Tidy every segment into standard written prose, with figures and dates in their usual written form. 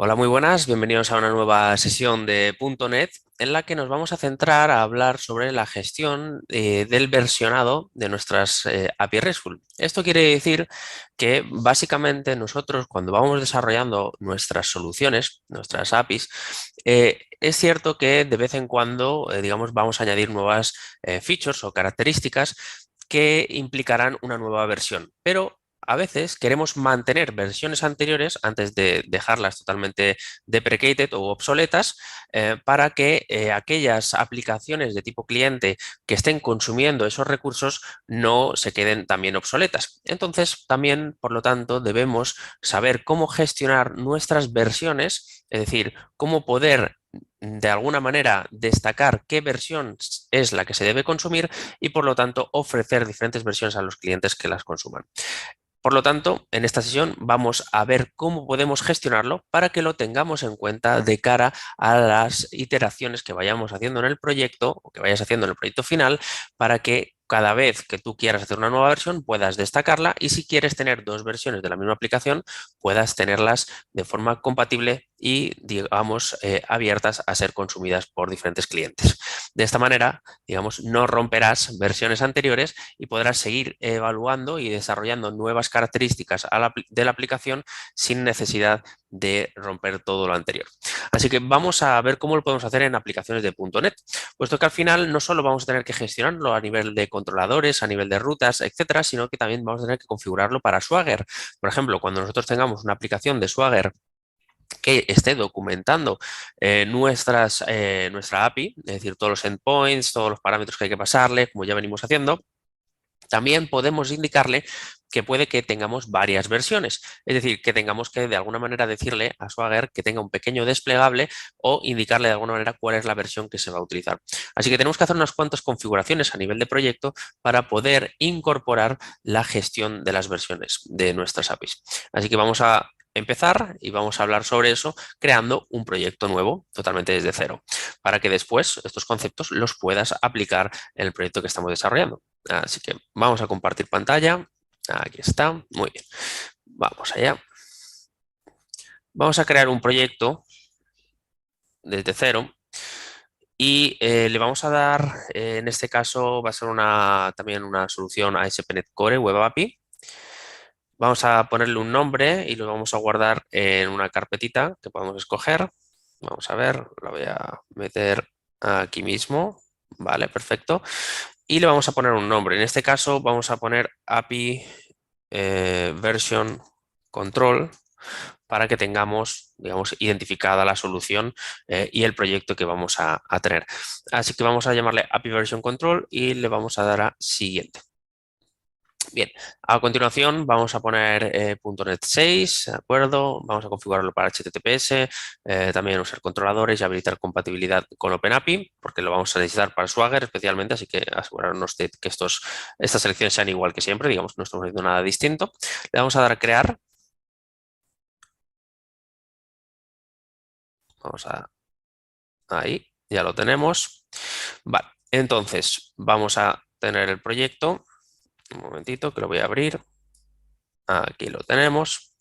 Hola, muy buenas, bienvenidos a una nueva sesión de .NET en la que nos vamos a centrar a hablar sobre la gestión del versionado de nuestras API RESTful. Esto quiere decir que básicamente nosotros cuando vamos desarrollando nuestras soluciones, nuestras APIs, es cierto que de vez en cuando, digamos, vamos a añadir nuevas features o características que implicarán una nueva versión, pero a veces queremos mantener versiones anteriores antes de dejarlas totalmente deprecated o obsoletas para que aquellas aplicaciones de tipo cliente que estén consumiendo esos recursos no se queden también obsoletas. Entonces, también, por lo tanto, debemos saber cómo gestionar nuestras versiones, es decir, cómo poder de alguna manera destacar qué versión es la que se debe consumir y, por lo tanto, ofrecer diferentes versiones a los clientes que las consuman. Por lo tanto, en esta sesión vamos a ver cómo podemos gestionarlo para que lo tengamos en cuenta de cara a las iteraciones que vayamos haciendo en el proyecto o que vayas haciendo en el proyecto final para que cada vez que tú quieras hacer una nueva versión puedas destacarla y si quieres tener dos versiones de la misma aplicación puedas tenerlas de forma compatible y, digamos, abiertas a ser consumidas por diferentes clientes. De esta manera, digamos, no romperás versiones anteriores y podrás seguir evaluando y desarrollando nuevas características de la aplicación sin necesidad de romper todo lo anterior. Así que vamos a ver cómo lo podemos hacer en aplicaciones de .NET, puesto que al final no solo vamos a tener que gestionarlo a nivel de controladores, a nivel de rutas, etcétera, sino que también vamos a tener que configurarlo para Swagger. Por ejemplo, cuando nosotros tengamos una aplicación de Swagger que esté documentando nuestra API, es decir, todos los endpoints, todos los parámetros que hay que pasarle, como ya venimos haciendo, también podemos indicarle que puede que tengamos varias versiones, es decir, que tengamos que de alguna manera decirle a Swagger que tenga un pequeño desplegable o indicarle de alguna manera cuál es la versión que se va a utilizar. Así que tenemos que hacer unas cuantas configuraciones a nivel de proyecto para poder incorporar la gestión de las versiones de nuestras APIs. Así que vamos a empezar y vamos a hablar sobre eso creando un proyecto nuevo totalmente desde cero para que después estos conceptos los puedas aplicar en el proyecto que estamos desarrollando. Así que vamos a compartir pantalla. Aquí está. Muy bien. Vamos allá. Vamos a crear un proyecto desde cero y le vamos a dar, en este caso va a ser también una solución ASP.NET Core Web API. Vamos a ponerle un nombre y lo vamos a guardar en una carpetita que podemos escoger. Vamos a ver, la voy a meter aquí mismo. Vale, perfecto. Y le vamos a poner un nombre. En este caso vamos a poner API version control para que tengamos, digamos, identificada la solución y el proyecto que vamos a tener. Así que vamos a llamarle API version control y le vamos a dar a siguiente. Bien, a continuación vamos a poner .NET 6, ¿de acuerdo? Vamos a configurarlo para HTTPS, también usar controladores y habilitar compatibilidad con OpenAPI, porque lo vamos a necesitar para Swagger especialmente, así que asegurarnos de que estas selecciones sean igual que siempre, digamos, no estamos haciendo nada distinto. Le vamos a dar a crear. Vamos a... Ahí, ya lo tenemos. Vale, entonces vamos a tener el proyecto. Un momentito que lo voy a abrir. Aquí lo tenemos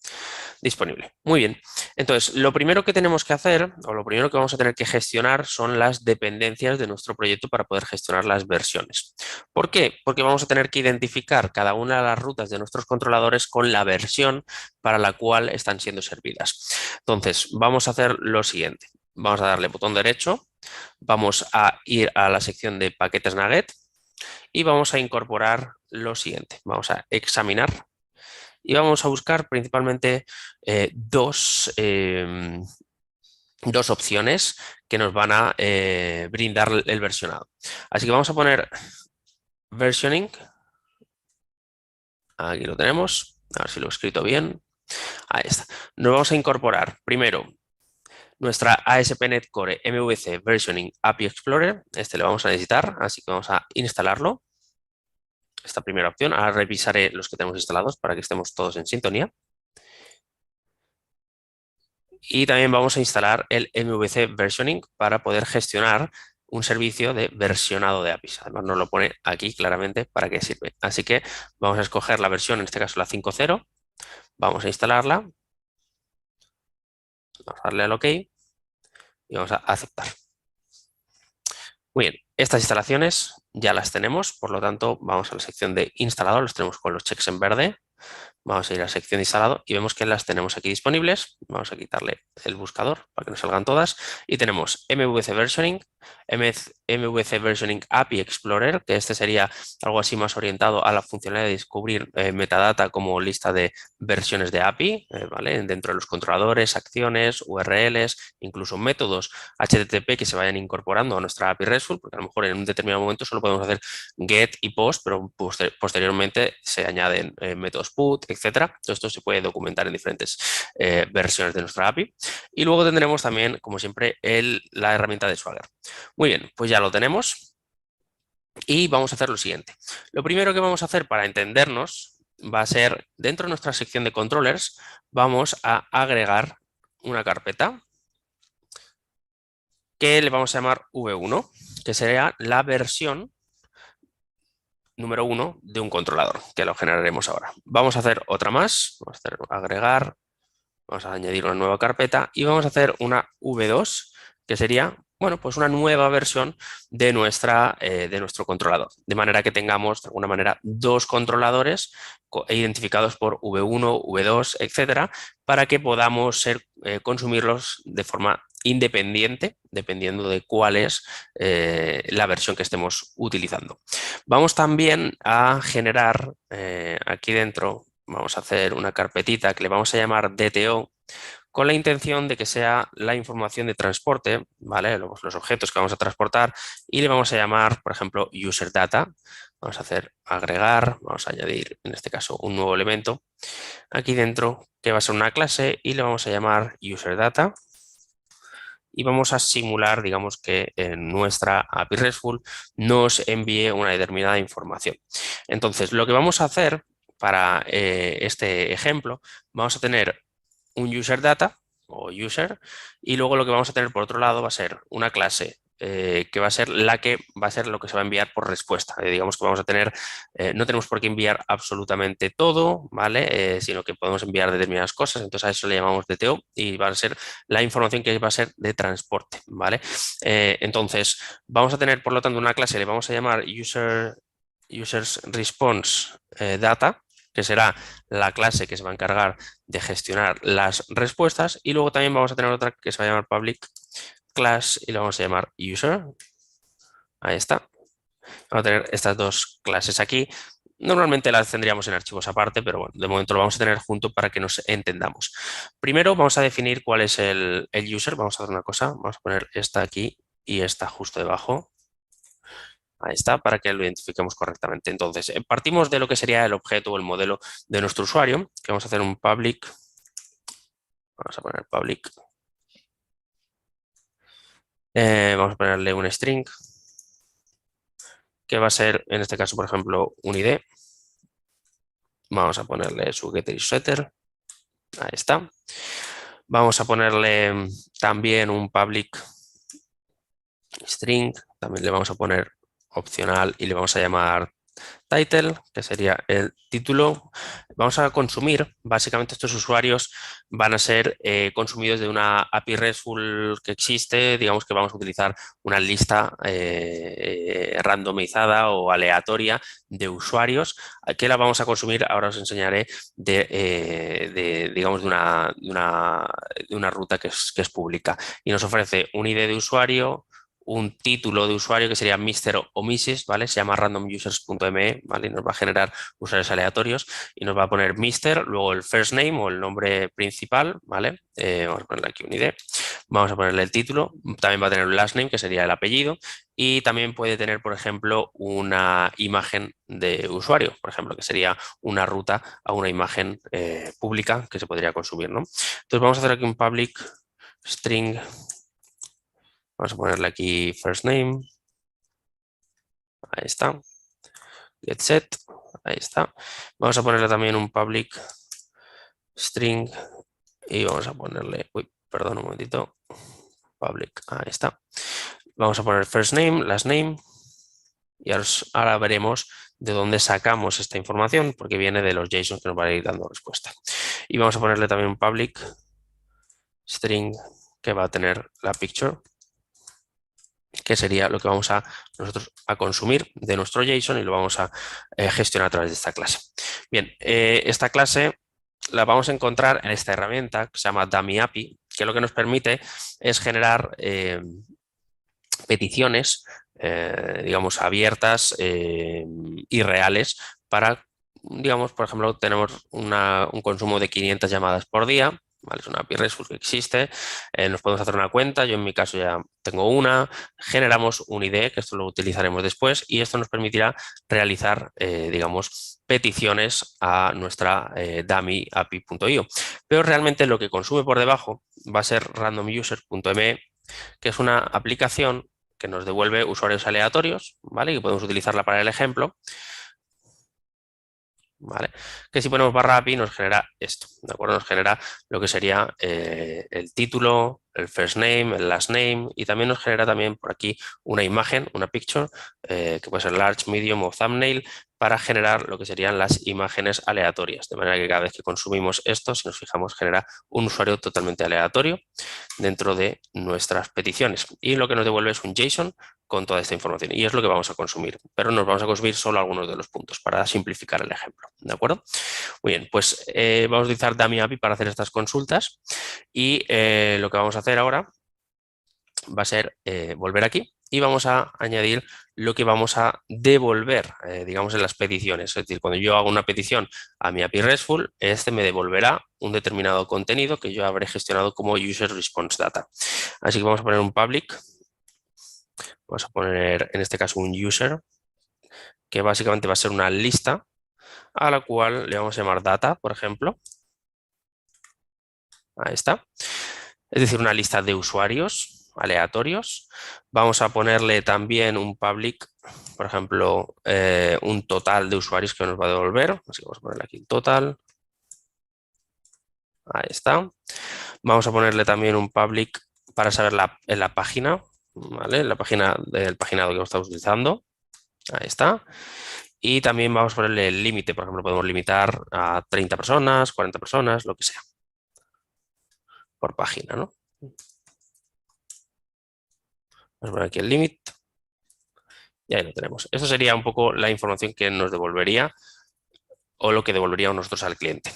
disponible. Muy bien. Entonces, lo primero que tenemos que hacer, o lo primero que vamos a tener que gestionar son las dependencias de nuestro proyecto para poder gestionar las versiones. ¿Por qué? Porque vamos a tener que identificar cada una de las rutas de nuestros controladores con la versión para la cual están siendo servidas. Entonces, vamos a hacer lo siguiente. Vamos a darle botón derecho, vamos a ir a la sección de paquetes Nugget y vamos a incorporar lo siguiente. Vamos a examinar y vamos a buscar principalmente dos opciones que nos van a brindar el versionado. Así que vamos a poner versioning. Aquí lo tenemos. A ver si lo he escrito bien. Ahí está. Nos vamos a incorporar primero nuestra ASP.NET Core MVC Versioning API Explorer. Este lo vamos a necesitar, así que vamos a instalarlo. Esta primera opción. Ahora revisaré los que tenemos instalados para que estemos todos en sintonía. Y también vamos a instalar el MVC Versioning para poder gestionar un servicio de versionado de APIs. Además nos lo pone aquí claramente para qué sirve. Así que vamos a escoger la versión, en este caso la 5.0. Vamos a instalarla. Vamos a darle al OK y vamos a aceptar. Muy bien, estas instalaciones ya las tenemos, por lo tanto vamos a la sección de instalado, los tenemos con los checks en verde. Vamos a ir a la sección de instalado y vemos que las tenemos aquí disponibles. Vamos a quitarle el buscador para que nos salgan todas. Y tenemos MVC Versioning, MVC Versioning API Explorer, que este sería algo así más orientado a la funcionalidad de descubrir metadata como lista de versiones de API, ¿vale? Dentro de los controladores, acciones, URLs, incluso métodos HTTP que se vayan incorporando a nuestra API RESTful, porque a lo mejor en un determinado momento solo podemos hacer GET y POST, pero posteriormente se añaden métodos PUT, etcétera. Todo esto se puede documentar en diferentes versiones de nuestra API. Y luego tendremos también, como siempre, la herramienta de Swagger. Muy bien, pues ya lo tenemos. Y vamos a hacer lo siguiente. Lo primero que vamos a hacer para entendernos va a ser, dentro de nuestra sección de controllers, vamos a agregar una carpeta que le vamos a llamar V1, que sería la versión número 1 de un controlador, que lo generaremos ahora. Vamos a hacer otra más, vamos a hacer agregar, vamos a añadir una nueva carpeta y vamos a hacer una V2, que sería, bueno, pues una nueva versión de nuestro controlador, de manera que tengamos de alguna manera dos controladores identificados por V1, V2, etcétera, para que podamos consumirlos de forma independiente, dependiendo de cuál es la versión que estemos utilizando. Vamos también a generar aquí dentro, vamos a hacer una carpetita que le vamos a llamar DTO, con la intención de que sea la información de transporte, ¿vale? Los objetos que vamos a transportar, y le vamos a llamar, por ejemplo, user data. Vamos a hacer agregar, vamos a añadir, en este caso, un nuevo elemento aquí dentro que va a ser una clase y le vamos a llamar user data. Y vamos a simular, digamos, que en nuestra API RESTful nos envíe una determinada información. Entonces, lo que vamos a hacer para este ejemplo, vamos a tener un user data o user, y luego lo que vamos a tener por otro lado va a ser una clase que va a ser la que va a ser lo que se va a enviar por respuesta. Digamos que vamos a tener, no tenemos por qué enviar absolutamente todo, ¿vale? Sino que podemos enviar determinadas cosas, entonces a eso le llamamos DTO y va a ser la información que va a ser de transporte, ¿vale? Entonces, vamos a tener por lo tanto una clase, le vamos a llamar users response data, que será la clase que se va a encargar de gestionar las respuestas, y luego también vamos a tener otra que se va a llamar public class y le vamos a llamar user. Ahí está. Vamos a tener estas dos clases aquí. Normalmente las tendríamos en archivos aparte, pero bueno, de momento lo vamos a tener junto para que nos entendamos. Primero vamos a definir cuál es el user. Vamos a hacer una cosa, vamos a poner esta aquí y esta justo debajo. Ahí está, para que lo identifiquemos correctamente. Entonces, partimos de lo que sería el objeto o el modelo de nuestro usuario, que vamos a hacer un public. Vamos a poner public. Vamos a ponerle un string, que va a ser, en este caso, por ejemplo, un ID. Vamos a ponerle su getter y su setter. Ahí está. Vamos a ponerle también un public string. También le vamos a poner opcional y le vamos a llamar title, que sería el título. Vamos a consumir, básicamente estos usuarios van a ser consumidos de una API RESTful que existe, digamos que vamos a utilizar una lista randomizada o aleatoria de usuarios que la vamos a consumir, ahora os enseñaré, digamos, de una ruta que es pública, y nos ofrece un ID de usuario, un título de usuario que sería Mr. o Mrs., ¿vale? Se llama randomusers.me, ¿vale? Y nos va a generar usuarios aleatorios y nos va a poner Mr., luego el first name o el nombre principal, ¿vale? Vamos a ponerle aquí un ID, vamos a ponerle el título, también va a tener un last name, que sería el apellido, y también puede tener, por ejemplo, una imagen de usuario, por ejemplo, que sería una ruta a una imagen pública que se podría consumir, ¿no? Entonces vamos a hacer aquí un public string. Vamos a ponerle aquí first name. Ahí está. Get set. Ahí está. Vamos a ponerle también un public string y vamos a ponerle, uy, perdón un momentito. Public, ahí está. Vamos a poner first name, last name y ahora veremos de dónde sacamos esta información, porque viene de los JSON que nos van a ir dando respuesta. Y vamos a ponerle también un public string que va a tener la picture, que sería lo que vamos a nosotros a consumir de nuestro JSON y lo vamos a gestionar a través de esta clase. Bien, esta clase la vamos a encontrar en esta herramienta que se llama Dummy API, que lo que nos permite es generar peticiones, digamos, abiertas y reales para, digamos, por ejemplo, tenemos un consumo de 500 llamadas por día. ¿Vale? Es una API RESTful que existe, nos podemos hacer una cuenta, yo en mi caso ya tengo una, generamos un ID, que esto lo utilizaremos después, y esto nos permitirá realizar, digamos, peticiones a nuestra dummy API.io. Pero realmente lo que consume por debajo va a ser randomuser.me, que es una aplicación que nos devuelve usuarios aleatorios, ¿vale? Que podemos utilizarla para el ejemplo. ¿Vale? Que si ponemos barra API nos genera esto, ¿de acuerdo? Nos genera lo que sería el título, el first name, el last name, y también nos genera también por aquí una imagen, una picture, que puede ser large, medium o thumbnail, para generar lo que serían las imágenes aleatorias. De manera que cada vez que consumimos esto, si nos fijamos, genera un usuario totalmente aleatorio dentro de nuestras peticiones. Y lo que nos devuelve es un JSON con toda esta información. Y es lo que vamos a consumir. Pero nos vamos a consumir solo algunos de los puntos para simplificar el ejemplo. ¿De acuerdo? Muy bien, pues vamos a utilizar Dummy API para hacer estas consultas. Y lo que vamos a hacer ahora va a ser volver aquí y vamos a añadir lo que vamos a devolver, digamos, en las peticiones. Es decir, cuando yo hago una petición a mi API RESTful, este me devolverá un determinado contenido que yo habré gestionado como User Response Data. Así que vamos a poner un public, vamos a poner en este caso un user, que básicamente va a ser una lista a la cual le vamos a llamar data, por ejemplo. Ahí está. Es decir, una lista de usuarios aleatorios. Vamos a ponerle también un public, por ejemplo, un total de usuarios que nos va a devolver. Así que vamos a ponerle aquí el total. Ahí está. Vamos a ponerle también un public para saber en la página, ¿vale? La página del paginado que estamos utilizando. Ahí está. Y también vamos a ponerle el límite. Por ejemplo, podemos limitar a 30 personas, 40 personas, lo que sea. Por página, ¿no? Vamos a poner aquí el límite. Y ahí lo tenemos. Esto sería un poco la información que nos devolvería o lo que devolveríamos nosotros al cliente.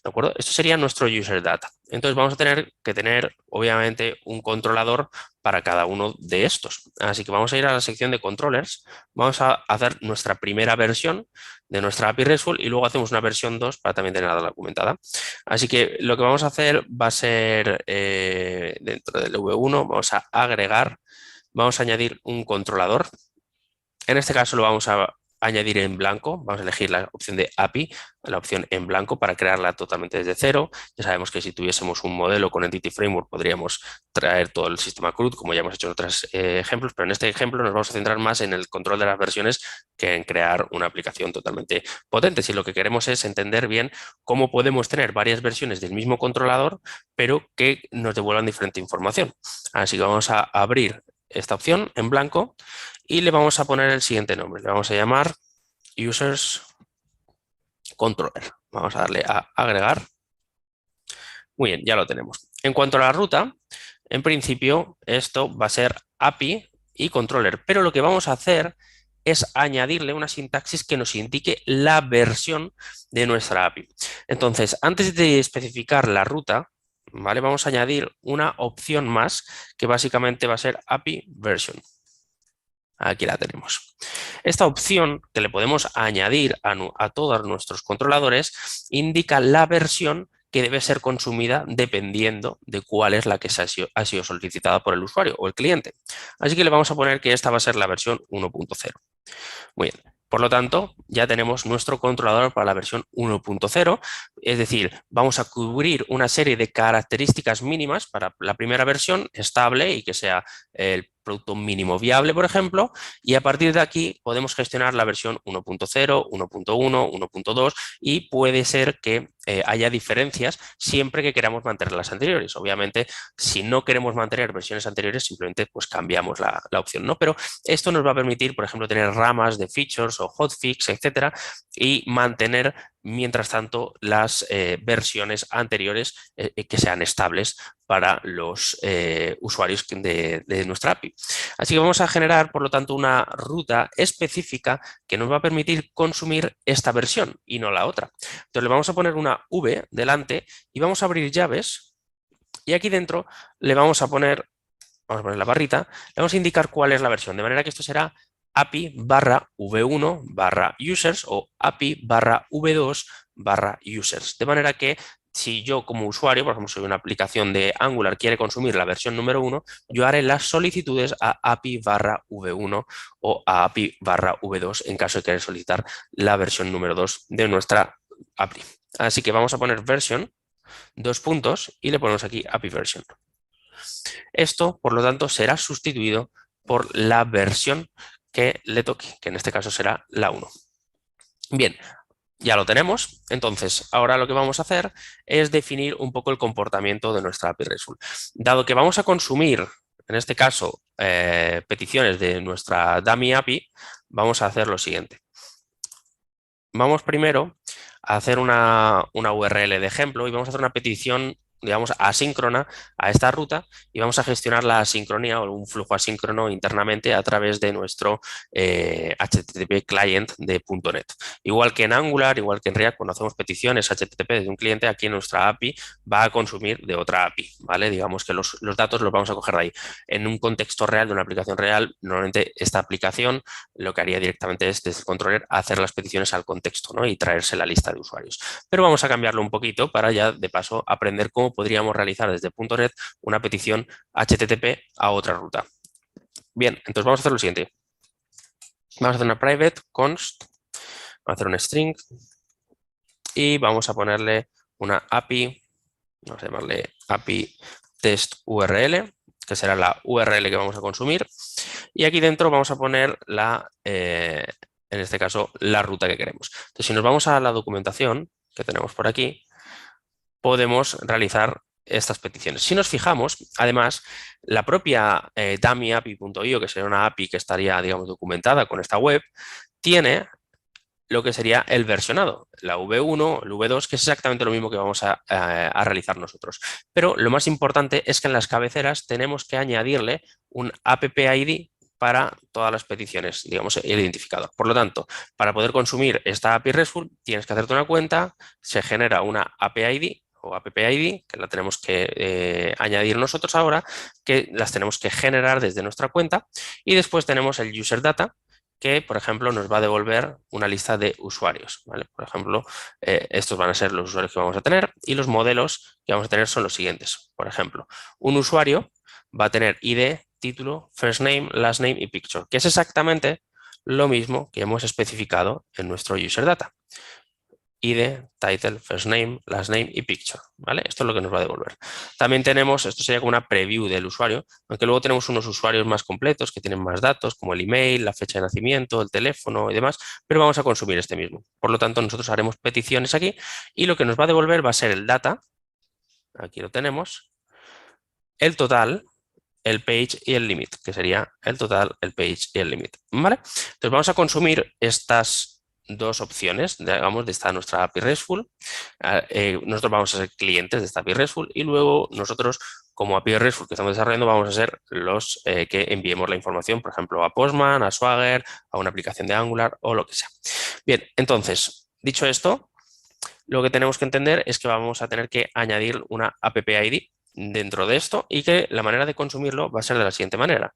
¿De acuerdo? Esto sería nuestro user data. Entonces vamos a tener que tener, obviamente, un controlador para cada uno de estos. Así que vamos a ir a la sección de controllers. Vamos a hacer nuestra primera versión de nuestra API RESTful y luego hacemos una versión 2 para también tenerla documentada. Así que lo que vamos a hacer va a ser, dentro del V1, vamos a agregar, vamos a añadir un controlador. En este caso lo vamos a añadir en blanco, vamos a elegir la opción de API, la opción en blanco para crearla totalmente desde cero. Ya sabemos que si tuviésemos un modelo con Entity Framework podríamos traer todo el sistema CRUD, como ya hemos hecho en otros ejemplos, pero en este ejemplo nos vamos a centrar más en el control de las versiones que en crear una aplicación totalmente potente. Si lo que queremos es entender bien cómo podemos tener varias versiones del mismo controlador, pero que nos devuelvan diferente información. Así que vamos a abrir esta opción en blanco y le vamos a poner el siguiente nombre. Le vamos a llamar Users Controller. Vamos a darle a agregar. Muy bien, ya lo tenemos. En cuanto a la ruta, en principio esto va a ser API y controller, pero lo que vamos a hacer es añadirle una sintaxis que nos indique la versión de nuestra API. Entonces, antes de especificar la ruta, ¿vale? Vamos a añadir una opción más que básicamente va a ser API version. Aquí la tenemos. Esta opción que le podemos añadir a todos nuestros controladores indica la versión que debe ser consumida dependiendo de cuál es la que ha sido solicitada por el usuario o el cliente. Así que le vamos a poner que esta va a ser la versión 1.0. Muy bien. Por lo tanto, ya tenemos nuestro controlador para la versión 1.0, es decir, vamos a cubrir una serie de características mínimas para la primera versión estable y que sea el producto mínimo viable, por ejemplo, y a partir de aquí podemos gestionar la versión 1.0, 1.1, 1.2 y puede ser que haya diferencias siempre que queramos mantener las anteriores. Obviamente, si no queremos mantener versiones anteriores, simplemente pues cambiamos la opción, ¿no? Pero esto nos va a permitir, por ejemplo, tener ramas de features o hotfix, etcétera, y mantener mientras tanto las versiones anteriores que sean estables para los usuarios de nuestra API. Así que vamos a generar, por lo tanto, una ruta específica que nos va a permitir consumir esta versión y no la otra. Entonces le vamos a poner una V delante y vamos a abrir llaves y aquí dentro le vamos a poner la barrita, le vamos a indicar cuál es la versión, de manera que esto será API barra V1 barra users o API barra V2 barra users. De manera que si yo como usuario, por ejemplo, soy una aplicación de Angular, quiere consumir la versión número 1, yo haré las solicitudes a API barra V1 o a API barra V2 en caso de querer solicitar la versión número 2 de nuestra API. Así que vamos a poner version, dos puntos, y le ponemos aquí API version. Esto, por lo tanto, será sustituido por la versión que le toque, que en este caso será la 1. Bien, ya lo tenemos. Entonces, ahora lo que vamos a hacer es definir un poco el comportamiento de nuestra API RESTful. Dado que vamos a consumir, en este caso, peticiones de nuestra dummy API, vamos a hacer lo siguiente. Vamos primero a hacer una URL de ejemplo y vamos a hacer una petición, digamos, asíncrona a esta ruta y vamos a gestionar la asincronía o un flujo asíncrono internamente a través de nuestro HTTP client de .NET. Igual que en Angular, igual que en React, cuando hacemos peticiones HTTP de un cliente, aquí nuestra API va a consumir de otra API, ¿vale? Digamos que los datos los vamos a coger de ahí. En un contexto real, de una aplicación real, normalmente esta aplicación lo que haría directamente es desde el controller hacer las peticiones al contexto, ¿no? Y traerse la lista de usuarios. Pero vamos a cambiarlo un poquito para ya de paso aprender cómo podríamos realizar desde .NET una petición HTTP a otra ruta. Bien, entonces vamos a hacer lo siguiente. Vamos a hacer una private const, vamos a hacer un string y vamos a ponerle una API, vamos a llamarle API test URL, que será la URL que vamos a consumir. Y aquí dentro vamos a poner en este caso, la ruta que queremos. Entonces, si nos vamos a la documentación que tenemos por aquí, podemos realizar estas peticiones. Si nos fijamos, además, la propia dummyapi.io, que sería una API que estaría, digamos, documentada con esta web, tiene lo que sería el versionado, la V1, el V2, que es exactamente lo mismo que vamos a realizar nosotros. Pero lo más importante es que en las cabeceras tenemos que añadirle un API para todas las peticiones, digamos, el identificador. Por lo tanto, para poder consumir esta API RESTful, tienes que hacerte una cuenta, se genera una API o API, que la tenemos que añadir nosotros ahora, que las tenemos que generar desde nuestra cuenta, y después tenemos el user data, que, por ejemplo, nos va a devolver una lista de usuarios, ¿vale? Por ejemplo, estos van a ser los usuarios que vamos a tener y los modelos que vamos a tener son los siguientes. Por ejemplo, un usuario va a tener ID, título, first name, last name y picture, que es exactamente lo mismo que hemos especificado en nuestro user data. ID, title, first name, last name y picture, ¿vale? Esto es lo que nos va a devolver. También tenemos, esto sería como una preview del usuario, aunque luego tenemos unos usuarios más completos que tienen más datos, como el email, la fecha de nacimiento, el teléfono y demás, pero vamos a consumir este mismo. Por lo tanto, nosotros haremos peticiones aquí y lo que nos va a devolver va a ser el data, aquí lo tenemos, el total, el page y el limit, que sería el total, el page y el limit, ¿vale? Entonces vamos a consumir estas dos opciones, digamos, de esta nuestra API RESTful. Nosotros vamos a ser clientes de esta API RESTful y luego nosotros, como API RESTful que estamos desarrollando, vamos a ser los que enviemos la información, por ejemplo, a Postman, a Swagger, a una aplicación de Angular o lo que sea. Bien, entonces, dicho esto, lo que tenemos que entender es que vamos a tener que añadir una API dentro de esto y que la manera de consumirlo va a ser de la siguiente manera.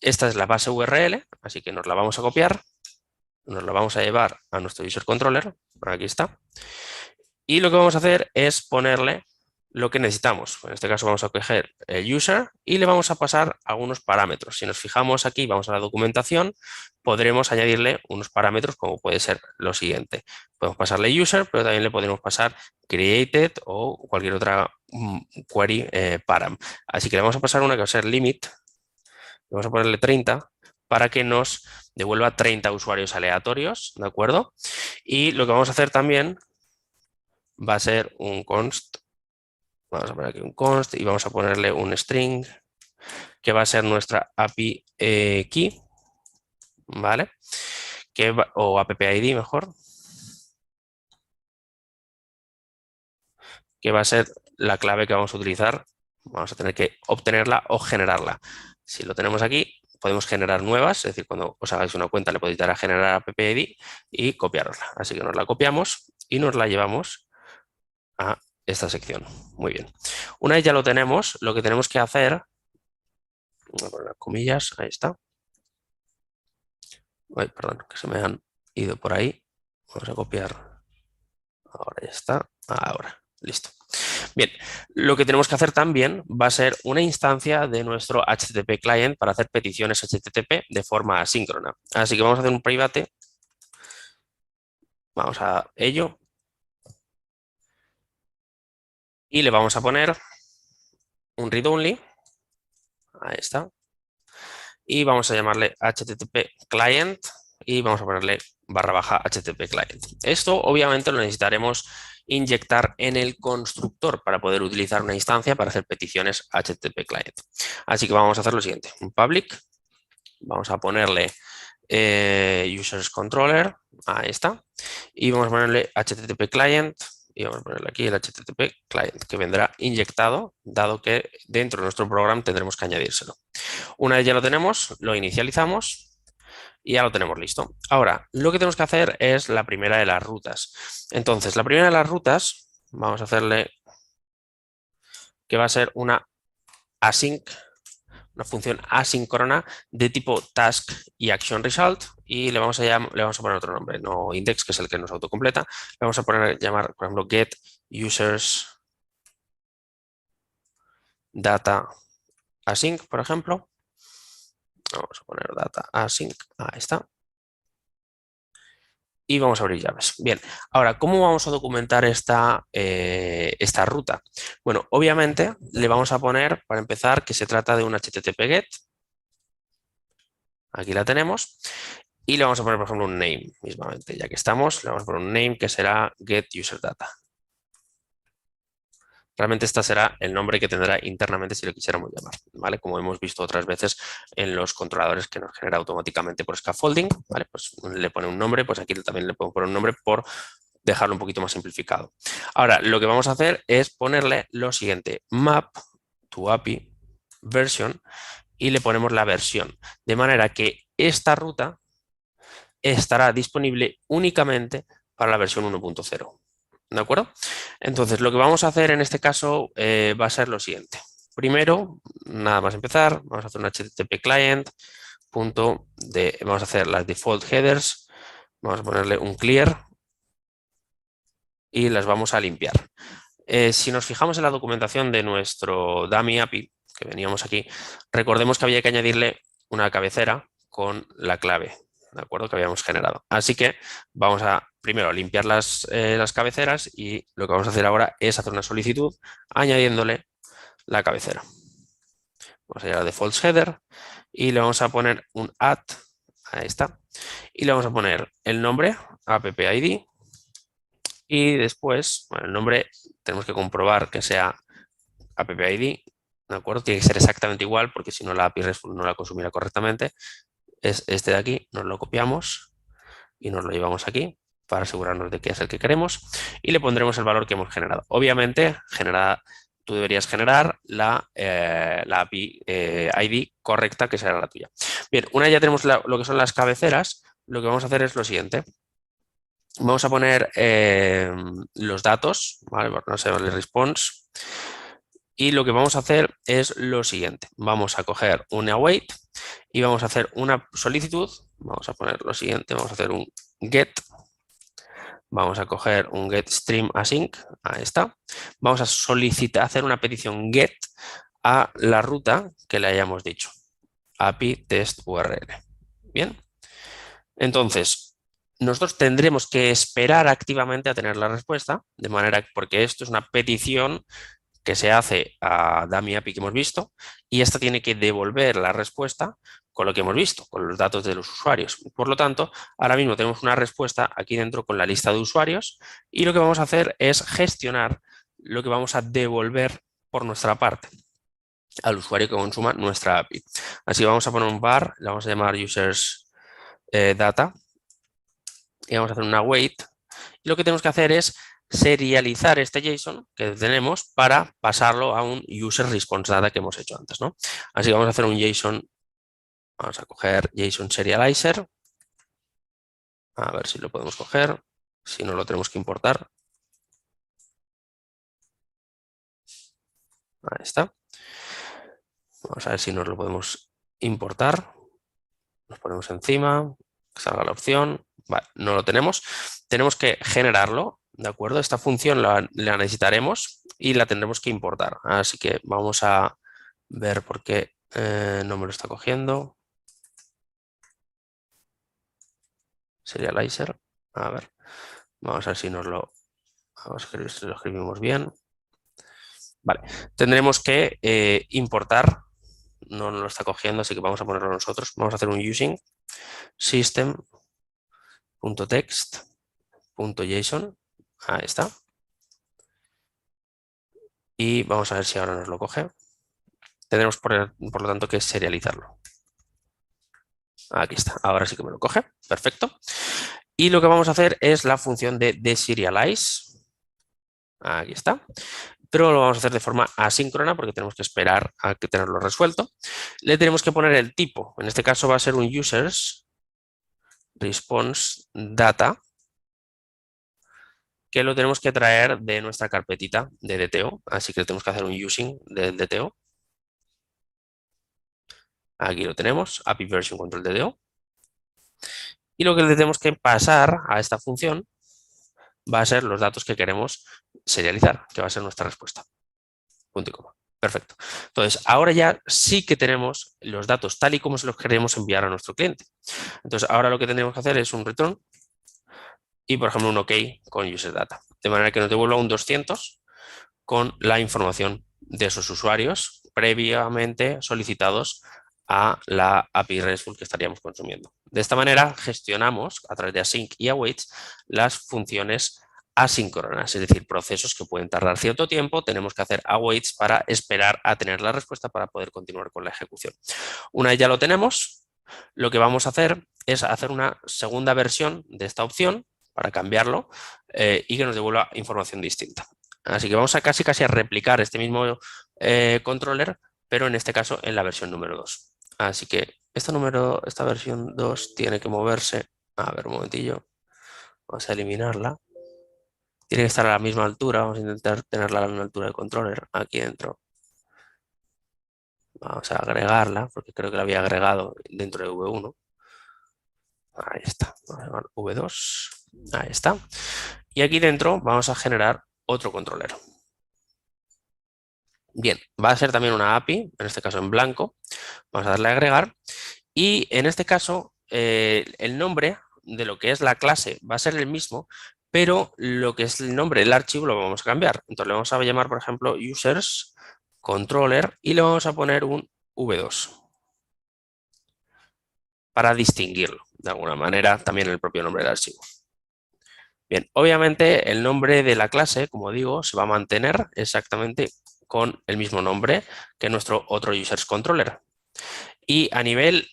Esta es la base URL, así que nos la vamos a copiar, nos la vamos a llevar a nuestro user controller, aquí está, y lo que vamos a hacer es ponerle lo que necesitamos. En este caso vamos a coger el user y le vamos a pasar algunos parámetros. Si nos fijamos aquí, vamos a la documentación, podremos añadirle unos parámetros como puede ser lo siguiente. Podemos pasarle user, pero también le podemos pasar created o cualquier otra query param. Así que le vamos a pasar una que va a ser limit, vamos a ponerle 30 para que nos devuelva 30 usuarios aleatorios, ¿de acuerdo? Y lo que vamos a hacer también va a ser un const. Vamos a poner aquí un const y vamos a ponerle un string que va a ser nuestra API key, ¿vale? O app ID mejor, que va a ser la clave que vamos a utilizar. Vamos a tener que obtenerla o generarla. Si lo tenemos aquí, podemos generar nuevas, es decir, cuando os hagáis una cuenta le podéis dar a generar app ID y copiarosla. Así que nos la copiamos y nos la llevamos a esta sección. Muy bien. Una vez ya lo tenemos, lo que tenemos que hacer, voy a poner las comillas, ahí está. Ay, perdón, que se me han ido por ahí. Vamos a copiar. Ahora ya está. Ahora, listo. Bien, lo que tenemos que hacer también va a ser una instancia de nuestro HTTP client para hacer peticiones HTTP de forma asíncrona. Así que vamos a hacer un private. Vamos a ello. Y le vamos a poner un read only. Ahí está. Y vamos a llamarle HTTP client y vamos a ponerle / HTTP client. Esto obviamente lo necesitaremos inyectar en el constructor para poder utilizar una instancia para hacer peticiones HTTP client. Así que vamos a hacer lo siguiente, un public, vamos a ponerle users controller, ahí está, y vamos a ponerle HTTP client y vamos a ponerle aquí el HTTP client que vendrá inyectado, dado que dentro de nuestro programa tendremos que añadírselo. Una vez ya lo tenemos, lo inicializamos y ya lo tenemos listo. Ahora, lo que tenemos que hacer es la primera de las rutas. Entonces, la primera de las rutas, vamos a hacerle que va a ser una async, una función asíncrona de tipo task y action result y le vamos a poner otro nombre, no index, que es el que nos autocompleta. Le vamos a llamar, por ejemplo, get users data async, por ejemplo. Vamos a poner data async, ahí está. Y vamos a abrir llaves. Bien, ahora, ¿cómo vamos a documentar esta ruta? Bueno, obviamente le vamos a poner, para empezar, que se trata de un HTTP GET. Aquí la tenemos. Y le vamos a poner, por ejemplo, un name, mismamente. Ya que estamos, le vamos a poner un name que será getUserData. Realmente este será el nombre que tendrá internamente si lo quisiéramos llamar, ¿vale? Como hemos visto otras veces en los controladores que nos genera automáticamente por scaffolding, ¿vale? Pues le pone un nombre, pues aquí también le podemos poner un nombre por dejarlo un poquito más simplificado. Ahora, lo que vamos a hacer es ponerle lo siguiente, map to API version y le ponemos la versión, de manera que esta ruta estará disponible únicamente para la versión 1.0. ¿De acuerdo? Entonces, lo que vamos a hacer en este caso va a ser lo siguiente. Primero, nada más empezar, vamos a hacer un HTTP client, vamos a hacer las default headers, vamos a ponerle un clear y las vamos a limpiar. Si nos fijamos en la documentación de nuestro dummy API, que veníamos aquí, recordemos que había que añadirle una cabecera con la clave, ¿de acuerdo? Que habíamos generado. Así que vamos a primero limpiar las cabeceras y lo que vamos a hacer ahora es hacer una solicitud añadiéndole la cabecera. Vamos a ir a default header y le vamos a poner un add, ahí está, y le vamos a poner el nombre, app ID, y después, bueno, el nombre tenemos que comprobar que sea app ID, ¿de acuerdo? Tiene que ser exactamente igual porque si no la API RESTful no la consumirá correctamente. Es este de aquí, nos lo copiamos y nos lo llevamos aquí para asegurarnos de que es el que queremos y le pondremos el valor que hemos generado. Obviamente, tú deberías generar la API ID correcta, que será la tuya. Bien, una vez ya tenemos lo que son las cabeceras, lo que vamos a hacer es lo siguiente. Vamos a poner los datos, ¿vale? No sé, el response. Y lo que vamos a hacer es lo siguiente. Vamos a coger un await y vamos a hacer una solicitud. Vamos a poner lo siguiente. Vamos a hacer un get. Vamos a coger un get stream async. Ahí está. Vamos a hacer una petición get a la ruta que le hayamos dicho. API test URL. Bien. Entonces, nosotros tendremos que esperar activamente a tener la respuesta, de manera porque esto es una petición que se hace a dummy API que hemos visto y esta tiene que devolver la respuesta con lo que hemos visto, con los datos de los usuarios. Por lo tanto, ahora mismo tenemos una respuesta aquí dentro con la lista de usuarios y lo que vamos a hacer es gestionar lo que vamos a devolver por nuestra parte al usuario que consuma nuestra API. Así vamos a poner un var, le vamos a llamar users data y vamos a hacer una wait. Y lo que tenemos que hacer es serializar este JSON que tenemos para pasarlo a un user response data que hemos hecho antes, ¿no? Así que vamos a hacer un JSON, vamos a coger JSON serializer, a ver si lo podemos coger, si no lo tenemos que importar. Ahí está. Vamos a ver si nos lo podemos importar. Nos ponemos encima, que salga la opción. Vale, no lo tenemos. Tenemos que generarlo, ¿de acuerdo? Esta función la necesitaremos y la tendremos que importar. Así que vamos a ver por qué no me lo está cogiendo. Serializer. A ver, vamos a ver si nos lo, vamos a escribir, si lo escribimos bien. Vale, tendremos que importar. No nos lo está cogiendo, así que vamos a ponerlo nosotros. Vamos a hacer un using system.text.json. Ahí está. Y vamos a ver si ahora nos lo coge. Tendremos por lo tanto que serializarlo. Aquí está, ahora sí que me lo coge, perfecto. Y lo que vamos a hacer es la función de deserialize. Aquí está. Pero lo vamos a hacer de forma asíncrona porque tenemos que esperar a que tenerlo resuelto. Le tenemos que poner el tipo. En este caso va a ser un users response data, que lo tenemos que traer de nuestra carpetita de DTO. Así que tenemos que hacer un using del DTO. Aquí lo tenemos, API version control DTO. Y lo que le tenemos que pasar a esta función va a ser los datos que queremos serializar, que va a ser nuestra respuesta. Punto y coma. Perfecto. Entonces, ahora ya sí que tenemos los datos tal y como se los queremos enviar a nuestro cliente. Entonces, ahora lo que tendríamos que hacer es un return y, por ejemplo, un OK con user data. De manera que nos devuelva un 200 con la información de esos usuarios previamente solicitados a la API RESTful que estaríamos consumiendo. De esta manera gestionamos a través de async y awaits las funciones asíncronas, es decir, procesos que pueden tardar cierto tiempo, tenemos que hacer awaits para esperar a tener la respuesta para poder continuar con la ejecución. Una vez ya lo tenemos, lo que vamos a hacer es hacer una segunda versión de esta opción para cambiarlo y que nos devuelva información distinta. Así que vamos a casi a replicar este mismo controller, pero en este caso en la versión número 2. Así que esta versión 2 tiene que moverse. A ver, un momentillo. Vamos a eliminarla. Tiene que estar a la misma altura. Vamos a intentar tenerla a la misma altura del controller. Aquí dentro. Vamos a agregarla, porque creo que la había agregado dentro de V1. Ahí está. Vamos a llamar V2. Ahí está. Y aquí dentro vamos a generar otro controller. Bien, va a ser también una API, en este caso en blanco. Vamos a darle a agregar. Y en este caso, el nombre de lo que es la clase va a ser el mismo, pero lo que es el nombre del archivo lo vamos a cambiar. Entonces le vamos a llamar, por ejemplo, users controller y le vamos a poner un V2 para distinguirlo de alguna manera también el propio nombre del archivo. Bien, obviamente el nombre de la clase, como digo, se va a mantener exactamente con el mismo nombre que nuestro otro users controller. Y a nivel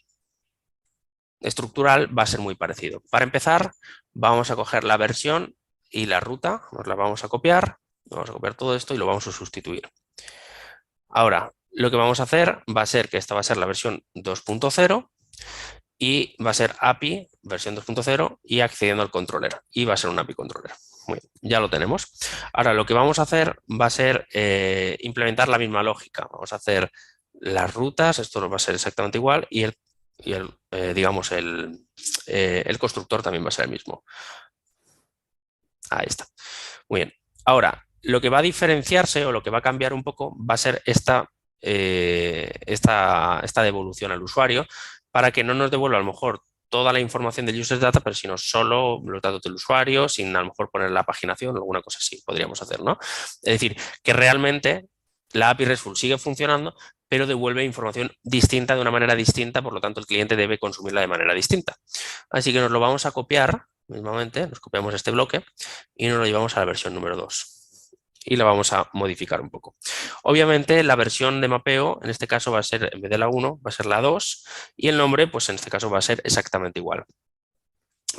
estructural va a ser muy parecido. Para empezar, vamos a coger la versión y la ruta, nos la vamos a copiar todo esto y lo vamos a sustituir. Ahora, lo que vamos a hacer va a ser que esta va a ser la versión 2.0 y va a ser API versión 2.0 y accediendo al controller y va a ser un API controller. Muy bien, ya lo tenemos. Ahora lo que vamos a hacer va a ser implementar la misma lógica. Vamos a hacer las rutas, esto va a ser exactamente igual y digamos el constructor también va a ser el mismo. Ahí está. Muy bien. Ahora, lo que va a diferenciarse o lo que va a cambiar un poco va a ser esta devolución al usuario para que no nos devuelva a lo mejor toda la información del user data, pero sino solo los datos del usuario, sin a lo mejor poner la paginación o alguna cosa así, podríamos hacer, ¿no? Es decir, que realmente la API RESTful sigue funcionando, pero devuelve información distinta de una manera distinta, por lo tanto el cliente debe consumirla de manera distinta. Así que nos lo vamos a copiar, mismamente, nos copiamos este bloque y nos lo llevamos a la versión número 2. Y la vamos a modificar un poco. Obviamente la versión de mapeo en este caso va a ser, en vez de la 1, va a ser la 2 y el nombre pues en este caso va a ser exactamente igual.